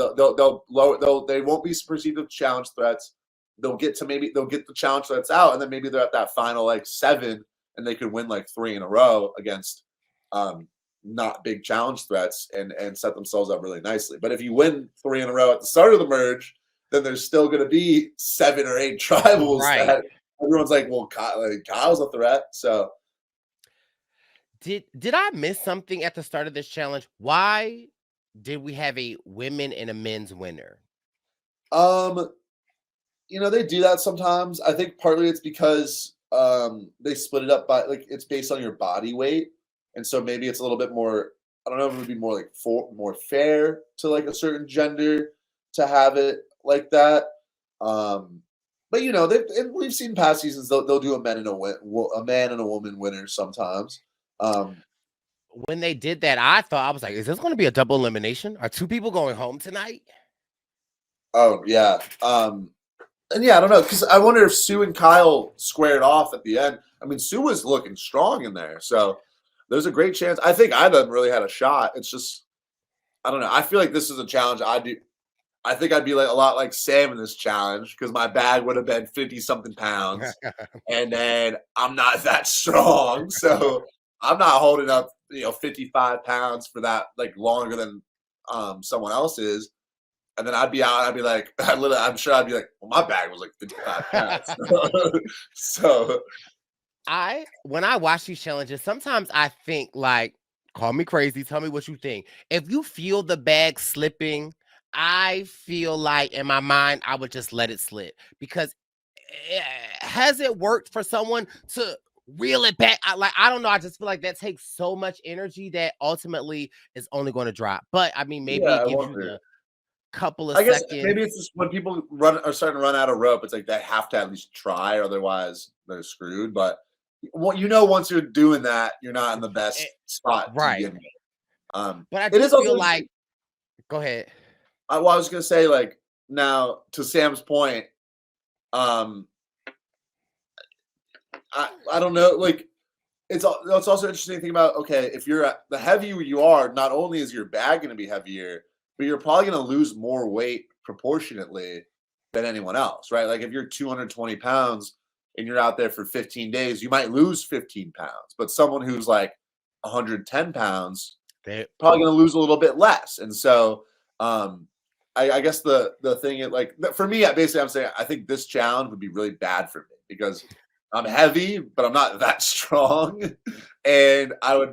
they won't be perceived as challenge threats. They'll get the challenge threats out, and then maybe they're at that final like 7, and they could win like 3 in a row against not big challenge threats and set themselves up really nicely. But if you win 3 in a row at the start of the merge, then there's still going to be 7 or 8 tribals that everyone's like, well, Kyle's a threat. So did I miss something at the start of this challenge? Why did we have a women and a men's winner? You know, they do that sometimes. I think partly it's because they split it up by like it's based on your body weight. And so maybe it's a little bit more, I don't know if it would be more like more fair to like a certain gender to have it like that. But you know, we've seen past seasons they'll do a man and a woman winner sometimes. When they did that, I was like, is this going to be a double elimination? Are 2 people going home tonight? Oh yeah. And yeah, I don't know, because I wonder if Sue and Kyle squared off at the end. I mean, Sue was looking strong in there, so there's a great chance. I think I done really had a shot. It's just, I don't know. I feel like this is a challenge I do. I think I'd be like a lot like Sam in this challenge because my bag would have been 50-something pounds, and then I'm not that strong, so I'm not holding up 55 pounds for that like longer than someone else is. And then I'd be out. I'd be like, I'm sure I'd be like, well, my bag was like 55 pounds. So when I watch these challenges, sometimes I think like, call me crazy, tell me what you think. If you feel the bag slipping, I feel like in my mind, I would just let it slip because has it worked for someone to reel it back? I don't know. I just feel like that takes so much energy that ultimately is only going to drop. But I mean, maybe it gives you the couple of seconds. Maybe it's just when people are starting to run out of rope, it's like they have to at least try, otherwise they're screwed. But once you're doing that, you're not in the best spot to begin with. But I do feel like, go ahead. I was gonna say, like, now to Sam's point, um, I don't know, like, it's also interesting to think about. Okay, if you're the heavier you are, not only is your bag going to be heavier, but you're probably going to lose more weight proportionately than anyone else, right? Like if you're 220 pounds and you're out there for 15 days, you might lose 15 pounds. But someone who's like 110 pounds probably going to lose a little bit less. And so, I guess the thing is like for me, basically, I'm saying I think this challenge would be really bad for me because I'm heavy, but I'm not that strong, and I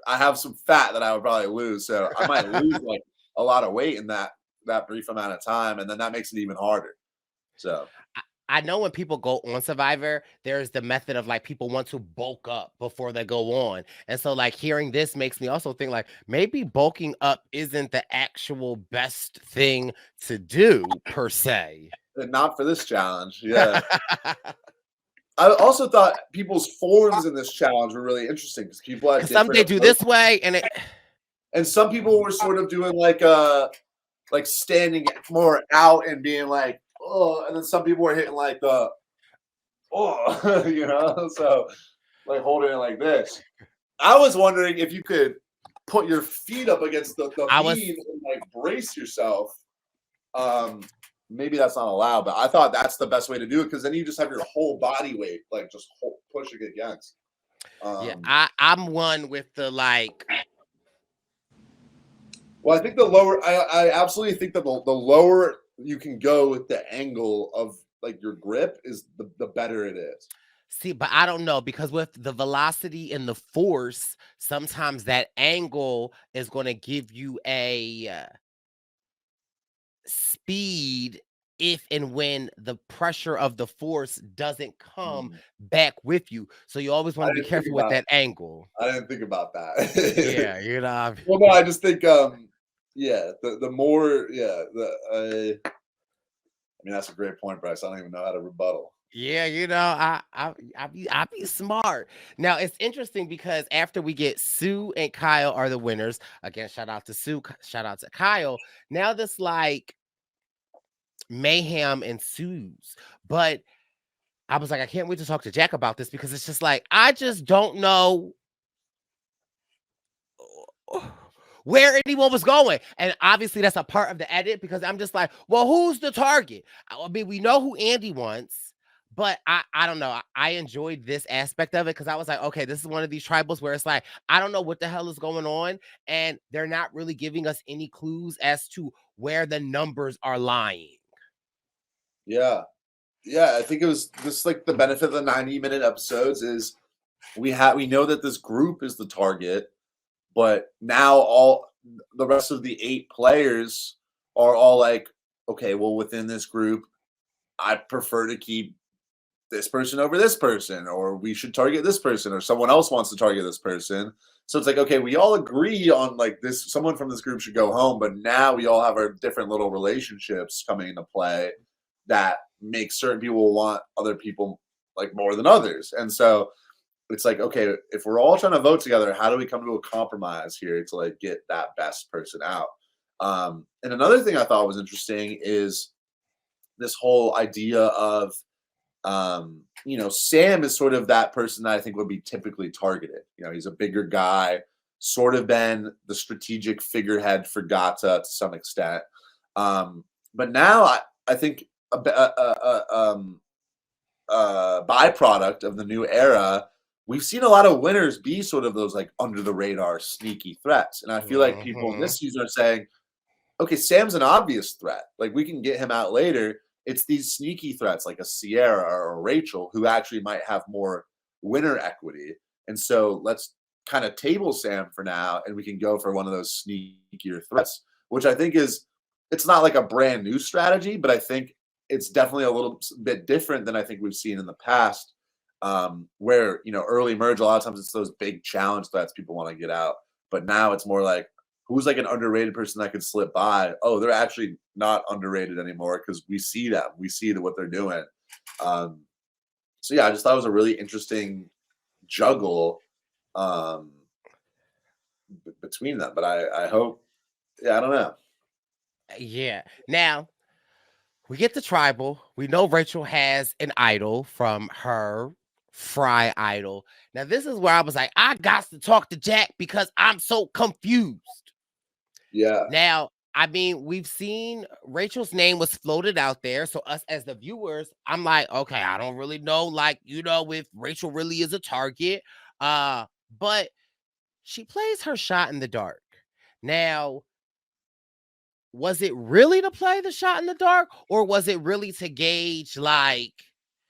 have some fat that I would probably lose, so I might lose like a lot of weight in that brief amount of time, and then that makes it even harder. So I know when people go on Survivor, there's the method of like people want to bulk up before they go on. And so like hearing this makes me also think like maybe bulking up isn't the actual best thing to do per se. not for this challenge. Yeah. I also thought people's forms in this challenge were really interesting because people had Some they do this way and some people were sort of doing like standing more out and being like, oh, and then some people were hitting like the oh, so like holding it like this. I was wondering if you could put your feet up against the beam and like brace yourself. Maybe that's not allowed, but I thought that's the best way to do it because then you just have your whole body weight like just pushing against. I'm one with the like. Well, I think the lower. I absolutely think that the lower you can go with the angle of like your grip is the better it is. See, but I don't know because with the velocity and the force, sometimes that angle is going to give you a speed if and when the pressure of the force doesn't come back with you. So you always want to be careful with that angle. I didn't think about that. Yeah, you know. Well, no, I just think the more I mean that's a great point, Bryce. I don't even know how to rebuttal. Yeah, you know, I be smart. Now it's interesting because after we get Sue and Kyle are the winners. Again, shout out to Sue, shout out to Kyle. Now this like mayhem ensues. But I was like, I can't wait to talk to Jack about this because it's just like I just don't know where anyone was going. And obviously that's a part of the edit because I'm just like, well, who's the target? I mean, we know who Andy wants. But I don't know. I enjoyed this aspect of it because I was like, okay, this is one of these tribals where it's like, I don't know what the hell is going on. And they're not really giving us any clues as to where the numbers are lying. Yeah. Yeah. I think it was just like the benefit of the 90-minute episodes is we know that this group is the target, but now all the rest of the 8 players are all like, okay, well, within this group, I prefer to keep this person over this person, or we should target this person, or someone else wants to target this person. So it's like, okay, we all agree on like this, someone from this group should go home, but now we all have our different little relationships coming into play that make certain people want other people like more than others. And so it's like, okay, if we're all trying to vote together, how do we come to a compromise here to like get that best person out? And another thing I thought was interesting is this whole idea of Sam is sort of that person that I think would be typically targeted. He's a bigger guy, sort of been the strategic figurehead for Gata to some extent. But now I think a byproduct of the new era, we've seen a lot of winners be sort of those like under the radar sneaky threats. And I feel like people in this season are saying, okay, Sam's an obvious threat. Like we can get him out later. It's these sneaky threats like a Sierra or a Rachel who actually might have more winner equity. And so let's kind of table Sam for now and we can go for one of those sneakier threats, which I think it's not like a brand new strategy, but I think it's definitely a little bit different than I think we've seen in the past where, early merge, a lot of times it's those big challenge threats people want to get out. But now it's more like, who's like an underrated person that could slip by? Oh, they're actually not underrated anymore because we see them. We see what they're doing. So yeah, I just thought it was a really interesting juggle between them. But I hope, I don't know. Yeah. Now we get the tribal. We know Rachel has an idol from her Fry idol. Now this is where I was like, I got to talk to Jack because I'm so confused. Yeah. Now, I mean, we've seen Rachel's name was floated out there. So us as the viewers, I'm like, okay, I don't really know, like, if Rachel really is a target. But she plays her shot in the dark. Now, was it really to play the shot in the dark, or was it really to gauge like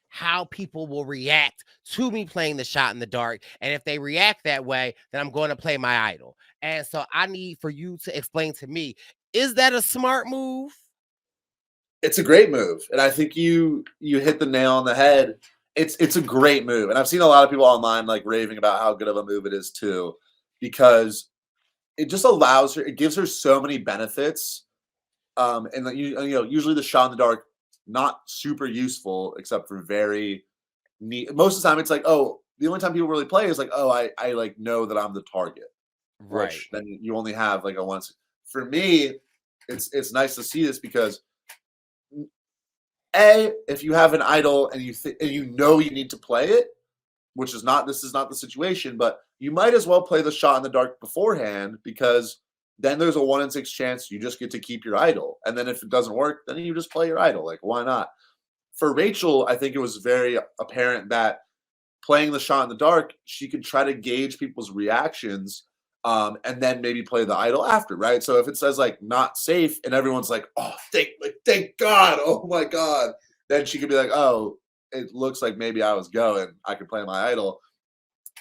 how people will react to me playing the shot in the dark? And if they react that way, then I'm going to play my idol. And so I need for you to explain to me, is that a smart move? It's a great move, and I think you hit the nail on the head. It's a great move, and I've seen a lot of people online like raving about how good of a move it is too, because it just allows her. It gives her so many benefits. And usually the shot in the dark not super useful except for very neat. Most of the time, it's like, oh, the only time people really play is like, oh, I like know that I'm the target, Right. which then you only have like a once. For me, it's nice to see this because if you have an idol and you know you need to play it, which is not this is not the situation, but you might as well play the shot in the dark beforehand because then there's a 1 in 6 chance you just get to keep your idol. And then if it doesn't work, then you just play your idol. Like, why not? For Rachel, I think it was very apparent that playing the shot in the dark, she could try to gauge people's reactions and then maybe play the idol after, right? So if it says like not safe and everyone's like, oh, thank God, oh my God, then she could be like, oh, it looks like maybe I was going, I could play my idol.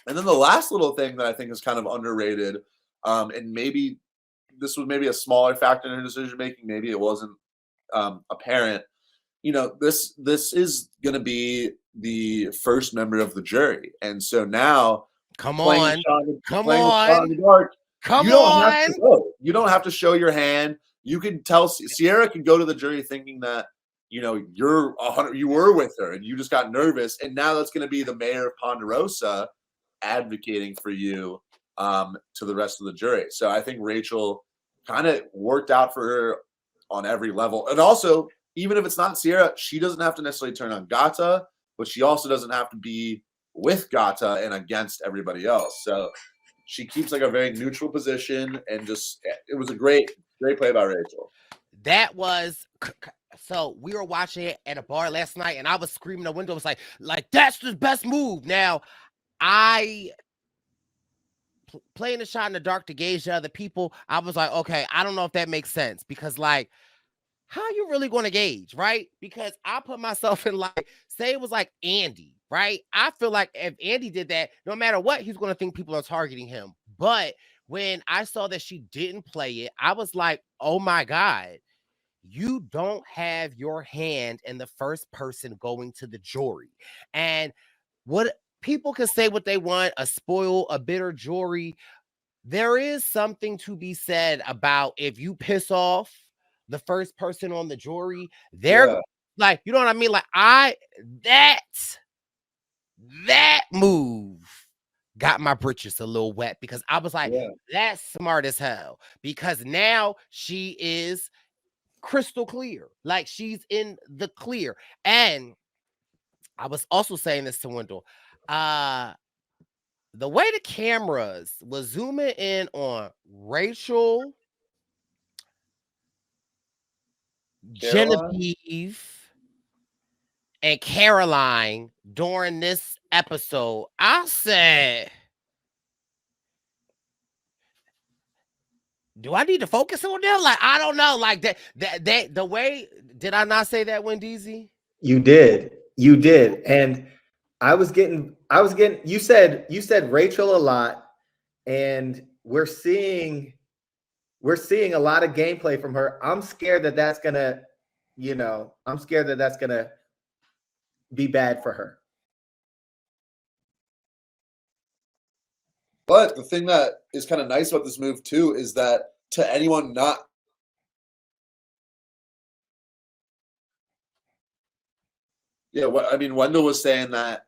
And then the last little thing that I think is kind of underrated, and maybe this was maybe a smaller factor in her decision making, maybe it wasn't apparent. This is going to be the first member of the jury, and so now Come playing on. the shot in Come playing the shot in on. the dark, Come you don't have on. to go. You don't have to show your hand. You can tell Sierra can go to the jury thinking that you were with her and you just got nervous, and now that's going to be the mayor of Ponderosa advocating for you to the rest of the jury. So I think Rachel kind of worked out for her on every level, and also even if it's not Sierra, she doesn't have to necessarily turn on Gata, but she also doesn't have to be with Gata and against everybody else. So she keeps like a very neutral position, and it was a great play by Rachel. That was so we were watching it at a bar last night, and I was screaming the window. It was like that's the best move. Now I playing the shot in the dark to gauge the other people. I was like, okay, I don't know if that makes sense because like, how you really going to gauge, right? Because I put myself in like, say it was like Andy, right? I feel like if Andy did that, no matter what, he's going to think people are targeting him. But when I saw that she didn't play it, I was like, oh my God, you don't have your hand in the first person going to the jury. And what people can say what they want, a bitter jury. There is something to be said about if you piss off the first person on the jury, they're like, you know what I mean? Like that move got my britches a little wet because I was like, that's smart as hell. Because now she is crystal clear. Like she's in the clear. And I was also saying this to Wendell. The way the cameras was zooming in on Rachel, Genevieve, and Caroline during this episode, I said, do I need to focus on them? Like, I don't know. Like that the way, did I not say that, Wendeezy? You did. And I was getting, you said Rachel a lot, and we're seeing a lot of gameplay from her. I'm scared that that's gonna be bad for her. But the thing that is kind of nice about this move too is that to anyone not Wendell was saying that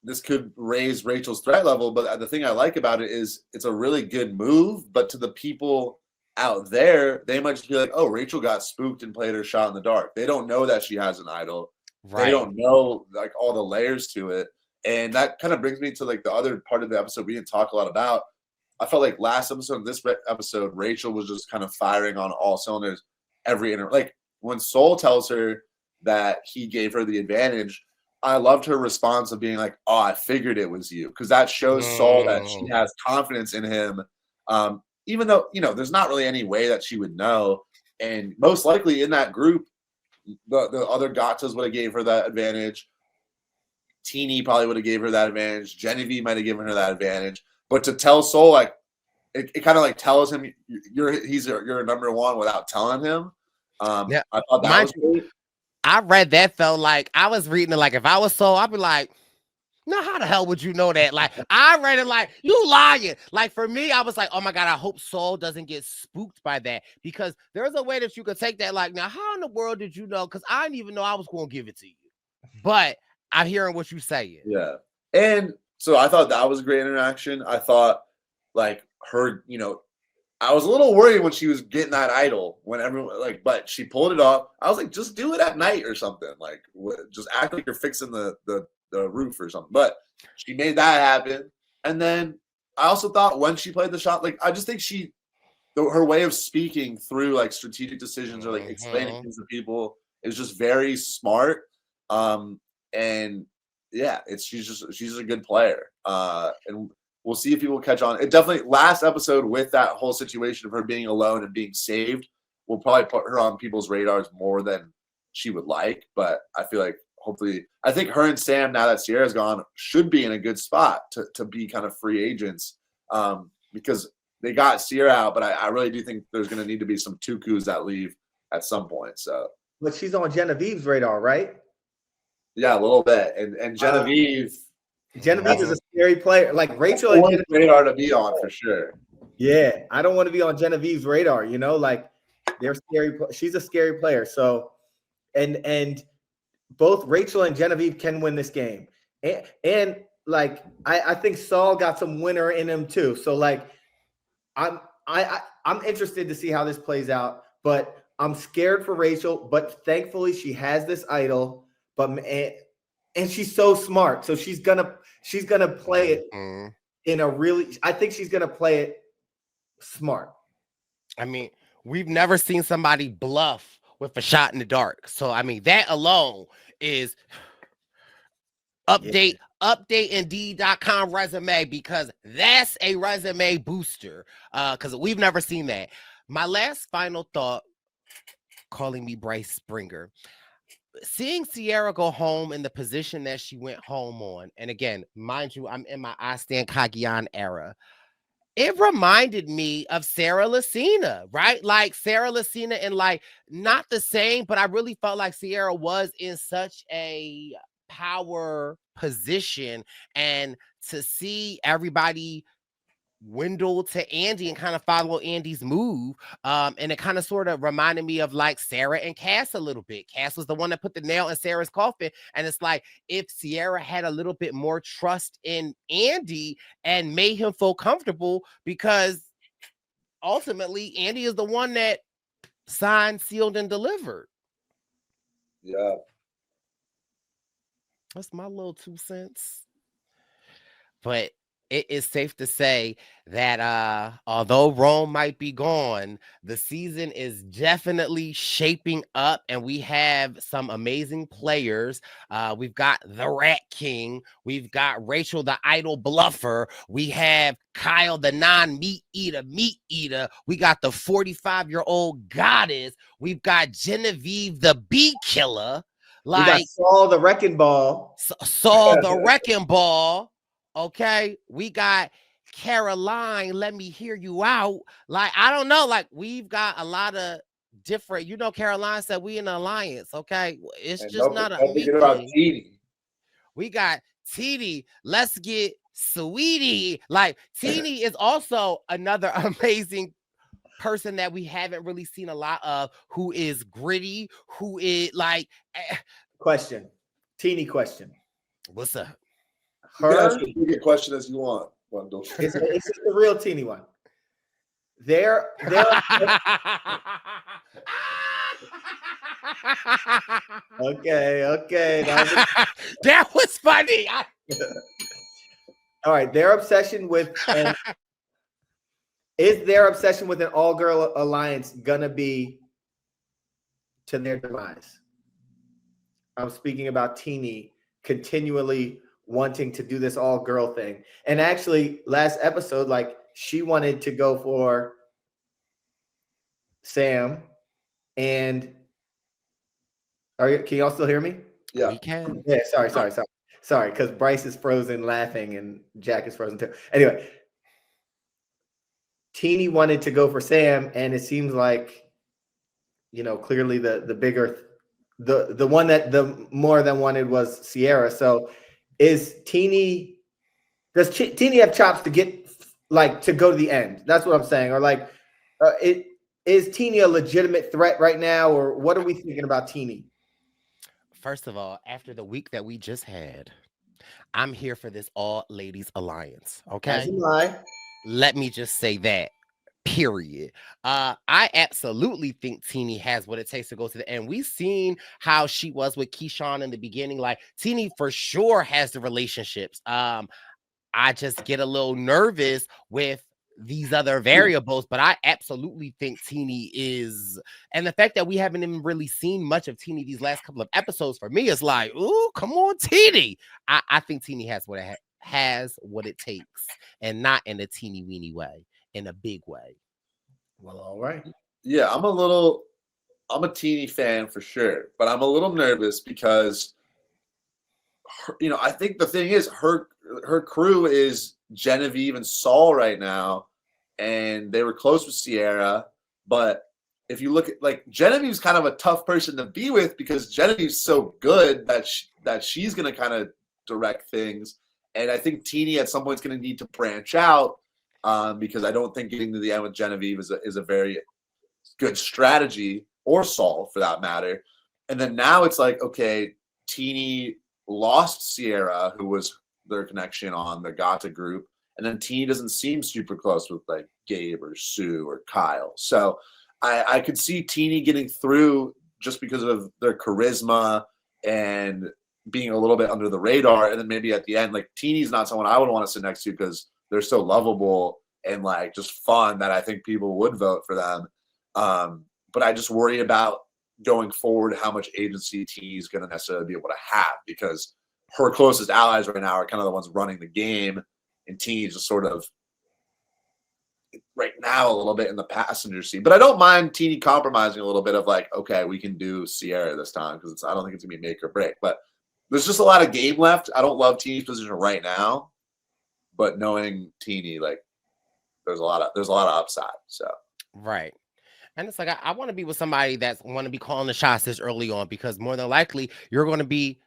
this could raise Rachel's threat level, but the thing I like about it is it's a really good move, but to the people out there, they might just be like, oh, Rachel got spooked and played her shot in the dark. They don't know that she has an idol. Right. They don't know like all the layers to it. And that kind of brings me to like the other part of the episode we didn't talk a lot about. I felt like last episode, this episode, Rachel was just kind of firing on all cylinders like when Soul tells her that he gave her the advantage, I loved her response of being like, oh, I figured it was you. Because that shows Soul that she has confidence in him. Even though, there's not really any way that she would know. And most likely in that group, the other Gatas would have gave her that advantage. Teeny probably would have gave her that advantage. Genevieve might have given her that advantage. But to tell Soul, like, it kind of like tells him you're number one without telling him. Yeah. I thought that was great. I read that, felt like I was reading it like if I was Soul, I'd be like, no, how the hell would you know that? Like, I read it like, you lying. Like, for me, I was like, oh my God, I hope Soul doesn't get spooked by that. Because there's a way that you could take that, like, now, how in the world did you know? Because I didn't even know I was going to give it to you. But I'm hearing what you're saying. Yeah. And so I thought that was a great interaction. I thought, like, her, I was a little worried when she was getting that idol when everyone, like, but she pulled it off. I was like, just do it at night or something. Like, just act like you're fixing the roof or something. But she made that happen. And then I also thought when she played the shot, like, I just think her way of speaking through like strategic decisions or like explaining things to people is just very smart. And yeah, she's just a good player. And we'll see if people catch on. It definitely, last episode with that whole situation of her being alone and being saved will probably put her on people's radars more than she would like. But I feel like hopefully, I think her and Sam, now that Sierra's gone, should be in a good spot to be kind of free agents because they got Sierra out. But I really do think there's going to need to be some Tukus that leave at some point. So, but she's on Genevieve's radar, right? Yeah, a little bit. And Genevieve. Genevieve is a scary player. Like Rachel and Genevieve's radar to be on for sure. Yeah, I don't want to be on Genevieve's radar. Like they're scary. She's a scary player. So, and both Rachel and Genevieve can win this game. And like I think Saul got some winner in him too. So like I'm interested to see how this plays out. But I'm scared for Rachel. But thankfully she has this idol. But and she's so smart. So she's gonna play it in a really. I think she's gonna play it smart. I mean, we've never seen somebody bluff with a shot in the dark. So I mean, that alone is update Indeed.com resume, because that's a resume booster. Because we've never seen that. My last final thought, calling me Bryce Springer. Seeing Sierra go home in the position that she went home on, and again, mind you, I'm in my I Stand Kagian era. It reminded me of Sarah Lucina, right? Like Sarah Lucina, and like not the same, but I really felt like Sierra was in such a power position, and to see everybody Wendell to Andy and kind of follow Andy's move. And it kind of sort of reminded me of like Sarah and Cass a little bit. Cass was the one that put the nail in Sarah's coffin. And it's like, if Sierra had a little bit more trust in Andy and made him feel comfortable, because ultimately Andy is the one that signed, sealed, and delivered. Yeah. That's my little 2 cents. But it is safe to say that although Rome might be gone, the season is definitely shaping up, and we have some amazing players. We've got the Rat King. We've got Rachel, the idol bluffer. We have Kyle, the non-meat eater. We got the 45-year-old goddess. We've got Genevieve, the bee killer. Like, we got Saul, the wrecking ball. Saul, the wrecking ball. Okay, we got Caroline, let me hear you out. Like, I don't know, like we've got a lot of different, Caroline said we in an alliance, okay? It's and just not a meeting. We got Titi, let's get Sweetie. Like, Titi is also another amazing person that we haven't really seen a lot of, who is gritty, who is like... Teeny question. What's up? You can ask as big a question as you want, Wendell. It's the real teeny one. They're okay. That was funny. All right, their obsession with is their obsession with an all-girl alliance gonna be to their demise? I'm speaking about Teenie continually wanting to do this all-girl thing. And actually, last episode, like, she wanted to go for Sam. And can y'all still hear me? Yeah. We can. Yeah, sorry, because Bryce is frozen laughing and Jack is frozen too. Anyway, Teenie wanted to go for Sam, and it seems like, clearly the bigger, the one that the more than wanted was Sierra. So does Teenie have chops to get, like, to go to the end? That's what I'm saying. Or like, is Teenie a legitimate threat right now, or what are we thinking about Teenie? First of all, after the week that we just had, I'm here for this all ladies alliance. Okay. As am I. Let me just say that. Period. I absolutely think Teenie has what it takes to go to the end. We've seen how she was with Keyshawn in the beginning. Like, Teenie for sure has the relationships. I just get a little nervous with these other variables, but I absolutely think Teenie is, and the fact that we haven't even really seen much of Teenie these last couple of episodes, for me, is like, ooh, come on, Teenie. I think Teenie has what it takes, and not in a teeny weeny way, in a big way. Well, all right. Yeah, I'm a Teenie fan for sure, but I'm a little nervous because I think the thing is her crew is Genevieve and Saul right now, and they were close with Sierra. But if you look at, like, Genevieve's kind of a tough person to be with because Genevieve's so good that she's going to kind of direct things. And I think Teenie at some point is going to need to branch out because I don't think getting to the end with Genevieve is a very good strategy, or Saul for that matter. And then now it's like, okay, Teenie lost Sierra, who was their connection on the Gata group, and then Teenie doesn't seem super close with, like, Gabe or Sue or Kyle. So I could see Teenie getting through just because of their charisma and being a little bit under the radar. And then maybe at the end, like, Teenie's not someone I would want to sit next to because they're so lovable and, like, just fun that I think people would vote for them. But I just worry about going forward how much agency Teenie's going to necessarily be able to have, because her closest allies right now are kind of the ones running the game, and Teenie's just sort of right now a little bit in the passenger seat. But I don't mind Teenie compromising a little bit of, like, okay, we can do Sierra this time because I don't think it's going to be make or break. But there's just a lot of game left. I don't love Teenie's position right now, but knowing Teenie, like, there's a lot of upside. So right. And it's like, I want to be with somebody that's want to be calling the shots this early on, because more than likely you're going to be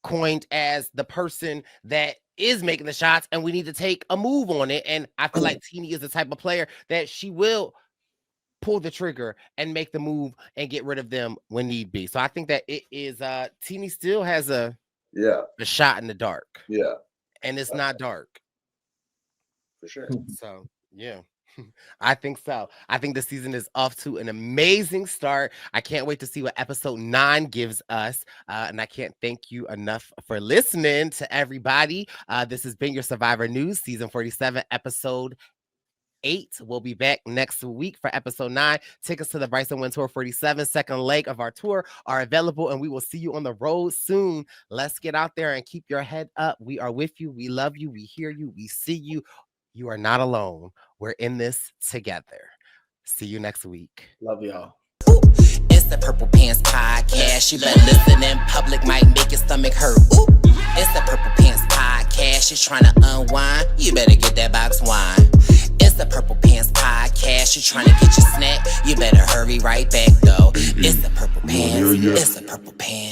coined as the person that is making the shots, and we need to take a move on it. And I feel like Teenie is the type of player that she will pull the trigger and make the move and get rid of them when need be. So I think that it is Teenie still has a shot in the dark. Yeah. And it's not dark. For sure. So yeah. I think so. I think the season is off to an amazing start. I can't wait to see what episode 9 gives us. And I can't thank you enough for listening to everybody. This has been your Survivor News, season 47, episode 8. We'll be back next week for episode 9. Tickets to the Bryson Wendell Tour 47, second leg of our tour, are available, and we will see you on the road soon. Let's get out there and keep your head up. We are with you. We love you. We hear you. We see you. You are not alone. We're in this together. See you next week. Love y'all. Ooh, it's the Purple Pants Podcast. You better listen in public, might make your stomach hurt. Ooh, it's the Purple Pants Podcast. You're trying to unwind, you better get that box wine. It's the Purple Pants Podcast. You're trying to get your snack, you better hurry right back though. It's the Purple Pants. It's the Purple Pants.